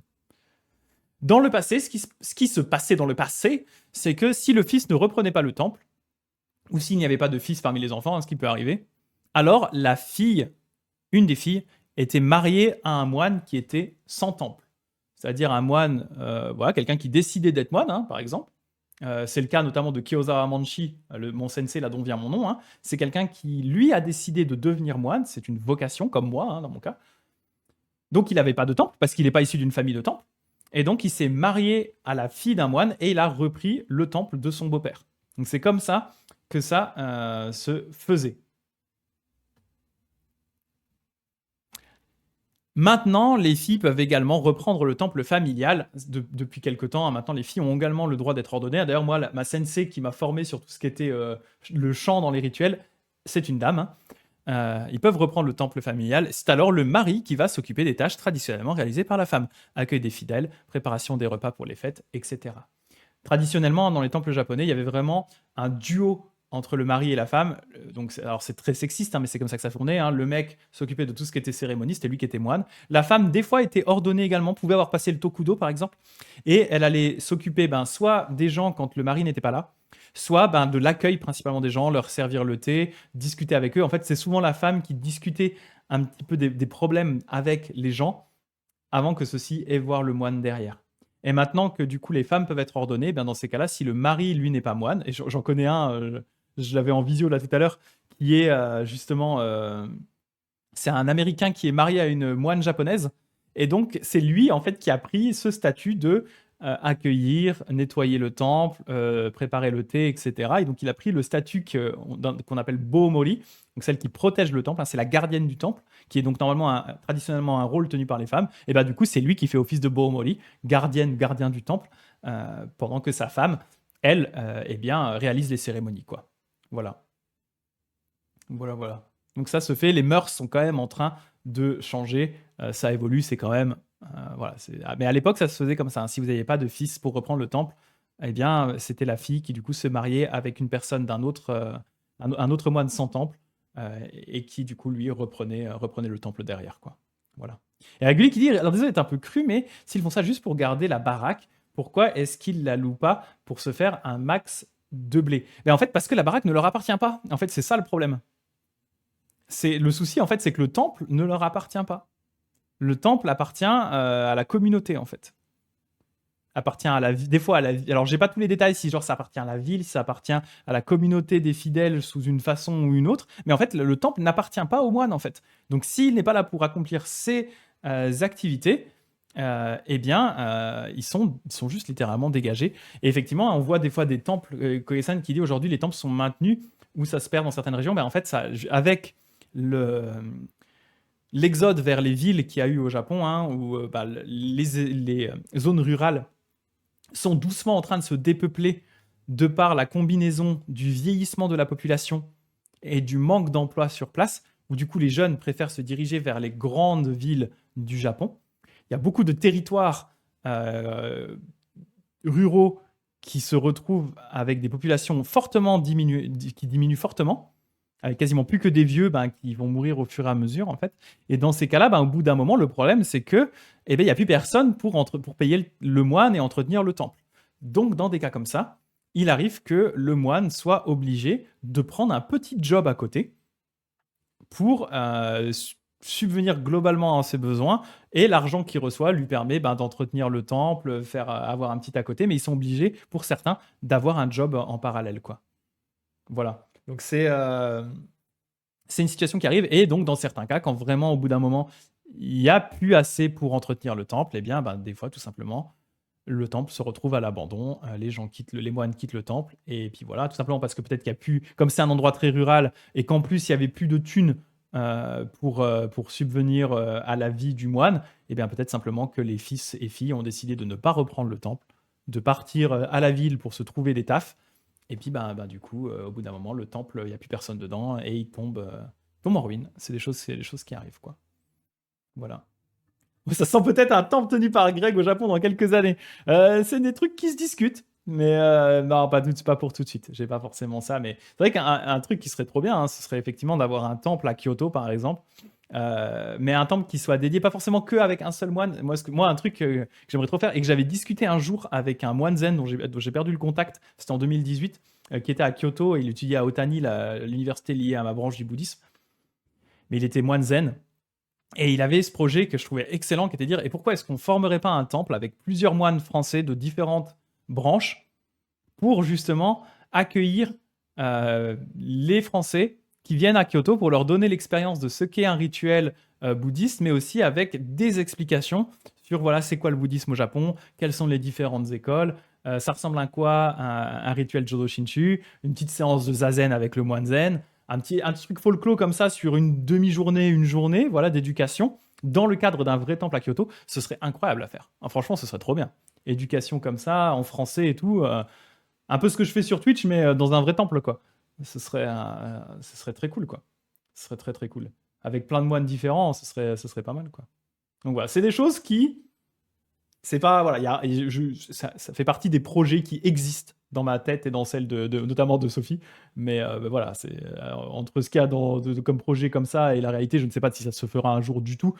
Dans le passé, ce qui se passait dans le passé, c'est que si le fils ne reprenait pas le temple, ou s'il n'y avait pas de fils parmi les enfants, hein, ce qui peut arriver, alors la fille, une des filles, était mariée à un moine qui était sans temple. C'est-à-dire un moine, voilà, quelqu'un qui décidait d'être moine, hein, par exemple. C'est le cas notamment de Kiyosawa Manshi, mon sensei, là dont vient mon nom. Hein. C'est quelqu'un qui, lui, a décidé de devenir moine. C'est une vocation, comme moi, hein, dans mon cas. Donc il n'avait pas de temple, parce qu'il n'est pas issu d'une famille de temple. Et donc, il s'est marié à la fille d'un moine et il a repris le temple de son beau-père. Donc, c'est comme ça que ça se faisait. Maintenant, les filles peuvent également reprendre le temple familial. Depuis quelque temps, hein, maintenant, les filles ont également le droit d'être ordonnées. D'ailleurs, moi, ma sensei qui m'a formé sur tout ce qui était le chant dans les rituels, c'est une dame. Hein. Ils peuvent reprendre le temple familial. C'est alors le mari qui va s'occuper des tâches traditionnellement réalisées par la femme. Accueil des fidèles, préparation des repas pour les fêtes, etc. Traditionnellement, dans les temples japonais, il y avait vraiment un duo entre le mari et la femme. Donc, alors c'est très sexiste, hein, mais c'est comme ça que ça tournait. Hein. Le mec s'occupait de tout ce qui était cérémonie, c'était lui qui était moine. La femme, des fois, était ordonnée également, pouvait avoir passé le tokudo, par exemple. Et elle allait s'occuper soit des gens quand le mari n'était pas là, soit de l'accueil principalement des gens, leur servir le thé, discuter avec eux. En fait, c'est souvent la femme qui discutait un petit peu des problèmes avec les gens avant que ceux-ci aient voir le moine derrière. Et maintenant que du coup les femmes peuvent être ordonnées, dans ces cas-là, si le mari, lui, n'est pas moine, et j'en connais un, je l'avais en visio là tout à l'heure, qui est justement... c'est un Américain qui est marié à une moine japonaise, et donc c'est lui en fait qui a pris ce statut de accueillir, nettoyer le temple, préparer le thé, etc. Et donc il a pris le statut qu'on appelle Boomori, donc celle qui protège le temple, hein, c'est la gardienne du temple, qui est donc normalement traditionnellement un rôle tenu par les femmes. Et du coup c'est lui qui fait office de Boomori, gardien du temple, pendant que sa femme, elle, réalise les cérémonies, quoi. Voilà. Voilà. Donc ça se fait, les mœurs sont quand même en train de changer, ça évolue, c'est quand même... voilà, mais à l'époque, ça se faisait comme ça. Hein. Si vous n'aviez pas de fils pour reprendre le temple, c'était la fille qui, du coup, se mariait avec une personne d'un autre, un autre moine sans temple, et qui, du coup, lui, reprenait le temple derrière, quoi. Voilà. Et Aguli qui dit, alors désolé d'être un peu cru, mais s'ils font ça juste pour garder la baraque, pourquoi est-ce qu'ils la louent pas pour se faire un max de blé? En fait, parce que la baraque ne leur appartient pas. En fait, c'est ça le problème. Le souci, en fait, c'est que le temple ne leur appartient pas. Le temple appartient à la communauté, en fait. Appartient à des fois à la ville. Alors, j'ai pas tous les détails si genre ça appartient à la ville, si ça appartient à la communauté des fidèles sous une façon ou une autre. Mais en fait, le temple n'appartient pas aux moines, en fait. Donc, s'il n'est pas là pour accomplir ses activités, ils sont juste littéralement dégagés. Et effectivement, on voit des fois des temples, Koye-san qui dit aujourd'hui les temples sont maintenus ou ça se perd dans certaines régions. En fait, avec l'exode vers les villes qu'il y a eu au Japon, hein, où les zones rurales sont doucement en train de se dépeupler de par la combinaison du vieillissement de la population et du manque d'emploi sur place, où du coup les jeunes préfèrent se diriger vers les grandes villes du Japon. Il y a beaucoup de territoires ruraux qui se retrouvent avec des populations fortement qui diminuent fortement, avec quasiment plus que des vieux qui vont mourir au fur et à mesure, en fait. Et dans ces cas-là, au bout d'un moment, le problème, c'est que il n'y a plus personne pour payer le moine et entretenir le temple. Donc, dans des cas comme ça, il arrive que le moine soit obligé de prendre un petit job à côté pour subvenir globalement à ses besoins, et l'argent qu'il reçoit lui permet d'entretenir le temple, avoir un petit à côté, mais ils sont obligés, pour certains, d'avoir un job en parallèle, quoi. Voilà. Donc c'est une situation qui arrive, et donc dans certains cas, quand vraiment au bout d'un moment, il n'y a plus assez pour entretenir le temple, et bien des fois, tout simplement, le temple se retrouve à l'abandon, les moines quittent le temple, et puis voilà, tout simplement parce que peut-être qu'il n'y a plus, comme c'est un endroit très rural, et qu'en plus il n'y avait plus de thunes pour subvenir à la vie du moine, et bien peut-être simplement que les fils et filles ont décidé de ne pas reprendre le temple, de partir à la ville pour se trouver des tafs, et puis du coup, au bout d'un moment, le temple, il n'y a plus personne dedans, et il tombe en ruine. C'est des choses qui arrivent, quoi. Voilà. Ça sent peut-être un temple tenu par Greg au Japon dans quelques années. C'est des trucs qui se discutent. Mais non, pas pour tout de suite. J'ai pas forcément ça. Mais c'est vrai qu'un truc qui serait trop bien, ce serait effectivement d'avoir un temple à Kyoto, par exemple. Mais un temple qui soit dédié pas forcément que avec un seul moine. Moi un truc que j'aimerais trop faire et que j'avais discuté un jour avec un moine zen dont j'ai perdu le contact, c'était en 2018, qui était à Kyoto, et il étudiait à Otani, l'université liée à ma branche du bouddhisme. Mais il était moine zen. Et il avait ce projet que je trouvais excellent, qui était de dire, et pourquoi est-ce qu'on ne formerait pas un temple avec plusieurs moines français de différentes branches pour justement accueillir les Français qui viennent à Kyoto pour leur donner l'expérience de ce qu'est un rituel bouddhiste, mais aussi avec des explications sur voilà, c'est quoi le bouddhisme au Japon, quelles sont les différentes écoles, ça ressemble à quoi un rituel Jodo Shinshu, une petite séance de zazen avec le moine zen, un petit truc folklore comme ça sur une demi-journée, une journée, voilà, d'éducation, dans le cadre d'un vrai temple à Kyoto, ce serait incroyable à faire. Franchement, ce serait trop bien. Éducation comme ça, en français et tout, un peu ce que je fais sur Twitch, mais dans un vrai temple, quoi. Ce serait très cool, quoi. Ce serait très très cool. Avec plein de moines différents, ce serait pas mal, quoi. Donc voilà, c'est des choses qui, c'est pas, voilà, ça fait partie des projets qui existent dans ma tête et dans celle notamment de Sophie. Mais voilà, c'est entre ce qu'il y a comme projet comme ça et la réalité, je ne sais pas si ça se fera un jour du tout.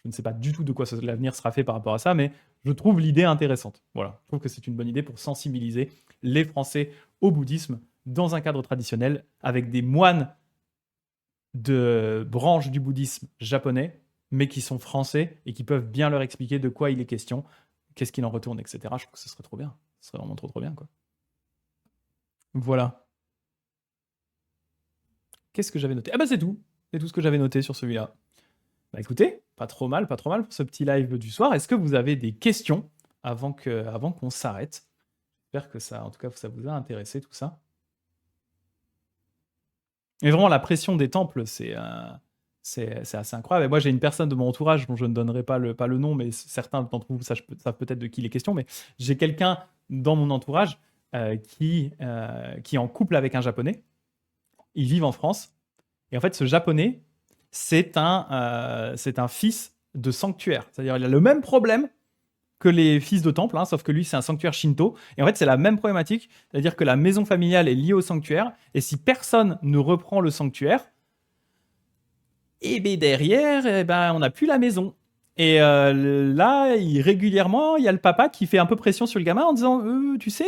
Je ne sais pas du tout de quoi l'avenir sera fait par rapport à ça, mais je trouve l'idée intéressante. Voilà, je trouve que c'est une bonne idée pour sensibiliser les Français au bouddhisme dans un cadre traditionnel avec des moines de branches du bouddhisme japonais, mais qui sont français et qui peuvent bien leur expliquer de quoi il est question, qu'est-ce qu'il en retourne, etc. Je trouve que ce serait trop bien. Ce serait vraiment trop trop bien, quoi. Voilà. Qu'est-ce que j'avais noté? Ah bah c'est tout. C'est tout ce que j'avais noté sur celui-là. Bah écoutez, pas trop mal pour ce petit live du soir. Est-ce que vous avez des questions avant qu'on s'arrête? J'espère que ça, en tout cas, ça vous a intéressé tout ça. Et vraiment, la pression des temples, c'est assez incroyable. Et moi, j'ai une personne de mon entourage dont je ne donnerai pas le nom, mais certains d'entre vous savent peut-être de qui il est question. Mais j'ai quelqu'un dans mon entourage qui est en couple avec un Japonais. Ils vivent en France. Et en fait, ce Japonais, c'est un fils de sanctuaire. C'est-à-dire, il a le même problème que les fils de temple, sauf que lui, c'est un sanctuaire Shinto. Et en fait, c'est la même problématique. C'est-à-dire que la maison familiale est liée au sanctuaire. Et si personne ne reprend le sanctuaire, et bien derrière, on n'a plus la maison. Et là, régulièrement, il y a le papa qui fait un peu pression sur le gamin en disant tu sais,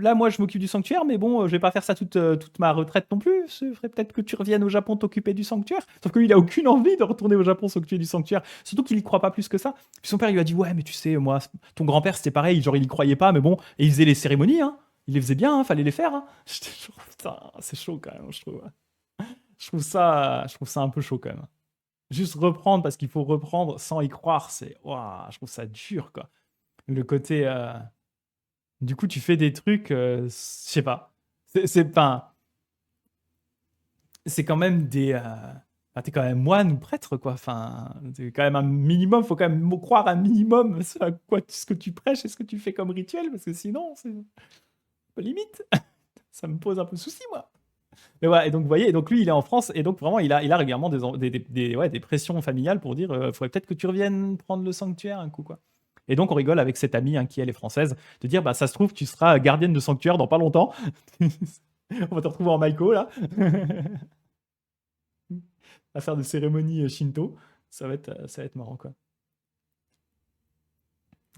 là, moi, je m'occupe du sanctuaire, mais bon, je vais pas faire ça toute ma retraite non plus. Ce ferait peut-être que tu reviennes au Japon t'occuper du sanctuaire. Sauf que lui, il a aucune envie de retourner au Japon s'occuper du sanctuaire. Surtout qu'il y croit pas plus que ça. Puis son père, il lui a dit ouais, mais tu sais, moi, ton grand-père, c'était pareil. Genre, il y croyait pas, mais bon, et il faisait les cérémonies, hein. Il les faisait bien, fallait les faire. Hein. J'étais genre, putain, c'est chaud quand même, je trouve. Je trouve ça un peu chaud quand même. Juste reprendre parce qu'il faut reprendre sans y croire, je trouve ça dur, quoi. Le côté du coup tu fais des trucs je sais pas. C'est pas c'est quand même t'es quand même moine ou prêtre, quoi. Enfin, c'est quand même un minimum, faut quand même croire un minimum ce que tu prêches et ce que tu fais comme rituel, parce que sinon c'est un peu limite. Ça me pose un peu souci, moi. Mais voilà, et donc vous voyez, et donc lui il est en France, et donc vraiment il a régulièrement des pressions familiales pour dire faudrait peut-être que tu reviennes prendre le sanctuaire un coup, quoi. Et donc, on rigole avec cette amie hein, qui, elle, est française, de dire, bah, ça se trouve, tu seras gardienne de sanctuaire dans pas longtemps. On va te retrouver en Maiko, là. À faire des cérémonies Shinto. Ça va être marrant, quoi.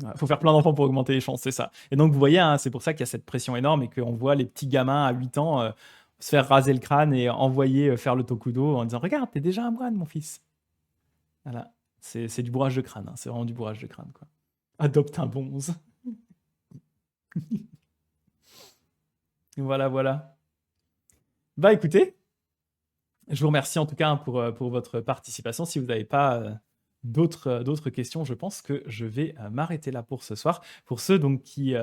Il faut faire plein d'enfants pour augmenter les chances, c'est ça. Et donc, vous voyez, hein, c'est pour ça qu'il y a cette pression énorme et qu'on voit les petits gamins à 8 ans se faire raser le crâne et envoyer faire le tokudo en disant « Regarde, t'es déjà un moine, mon fils !» Voilà. C'est du bourrage de crâne. Hein. C'est vraiment du bourrage de crâne, quoi. Adopte un bonze. Voilà, voilà. Bah, écoutez, je vous remercie en tout cas hein, pour votre participation. Si vous n'avez pas d'autres questions, je pense que je vais m'arrêter là pour ce soir. Pour ceux donc qui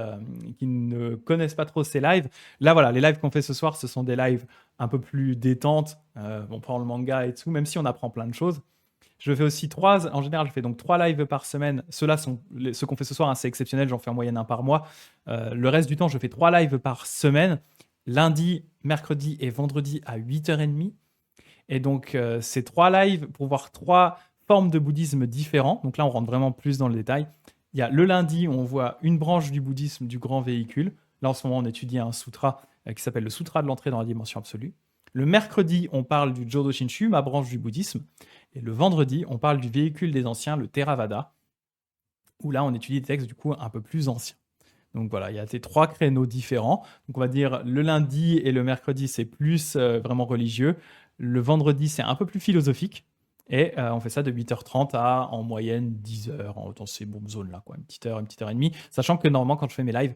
ne connaissent pas trop ces lives, là voilà, les lives qu'on fait ce soir, ce sont des lives un peu plus détentes. On prend le manga et tout, même si on apprend plein de choses. Je fais aussi en général, je fais donc 3 lives par semaine. Ceux-là sont ceux qu'on fait ce soir, hein, c'est exceptionnel, j'en fais en moyenne un par mois. Le reste du temps, je fais 3 lives par semaine, lundi, mercredi et vendredi à 8h30. Et donc, ces 3 lives pour voir 3 formes de bouddhisme différents. Donc là, on rentre vraiment plus dans le détail. Il y a le lundi, on voit une branche du bouddhisme du grand véhicule. Là, en ce moment, on étudie un sutra qui s'appelle le Sutra de l'entrée dans la dimension absolue. Le mercredi, on parle du Jodo Shinshu, ma branche du bouddhisme. Et le vendredi, on parle du véhicule des anciens, le Theravada, où là, on étudie des textes du coup un peu plus anciens. Donc voilà, il y a ces 3 créneaux différents. Donc on va dire le lundi et le mercredi, c'est plus vraiment religieux. Le vendredi, c'est un peu plus philosophique. Et on fait ça de 8h30 à en moyenne 10h, dans ces bonnes zones-là, quoi. Une petite heure et demie. Sachant que normalement, quand je fais mes lives,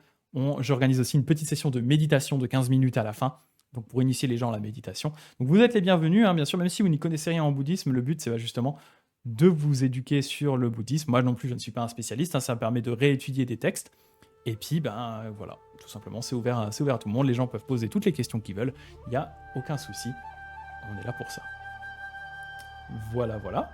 j'organise aussi une petite session de méditation de 15 minutes à la fin. Donc pour initier les gens à la méditation. Donc vous êtes les bienvenus, hein, bien sûr, même si vous n'y connaissez rien en bouddhisme, le but c'est justement de vous éduquer sur le bouddhisme. Moi non plus, je ne suis pas un spécialiste, hein, ça me permet de réétudier des textes. Et puis, voilà, tout simplement, c'est ouvert à tout le monde. Les gens peuvent poser toutes les questions qu'ils veulent. Il n'y a aucun souci. On est là pour ça. Voilà, voilà.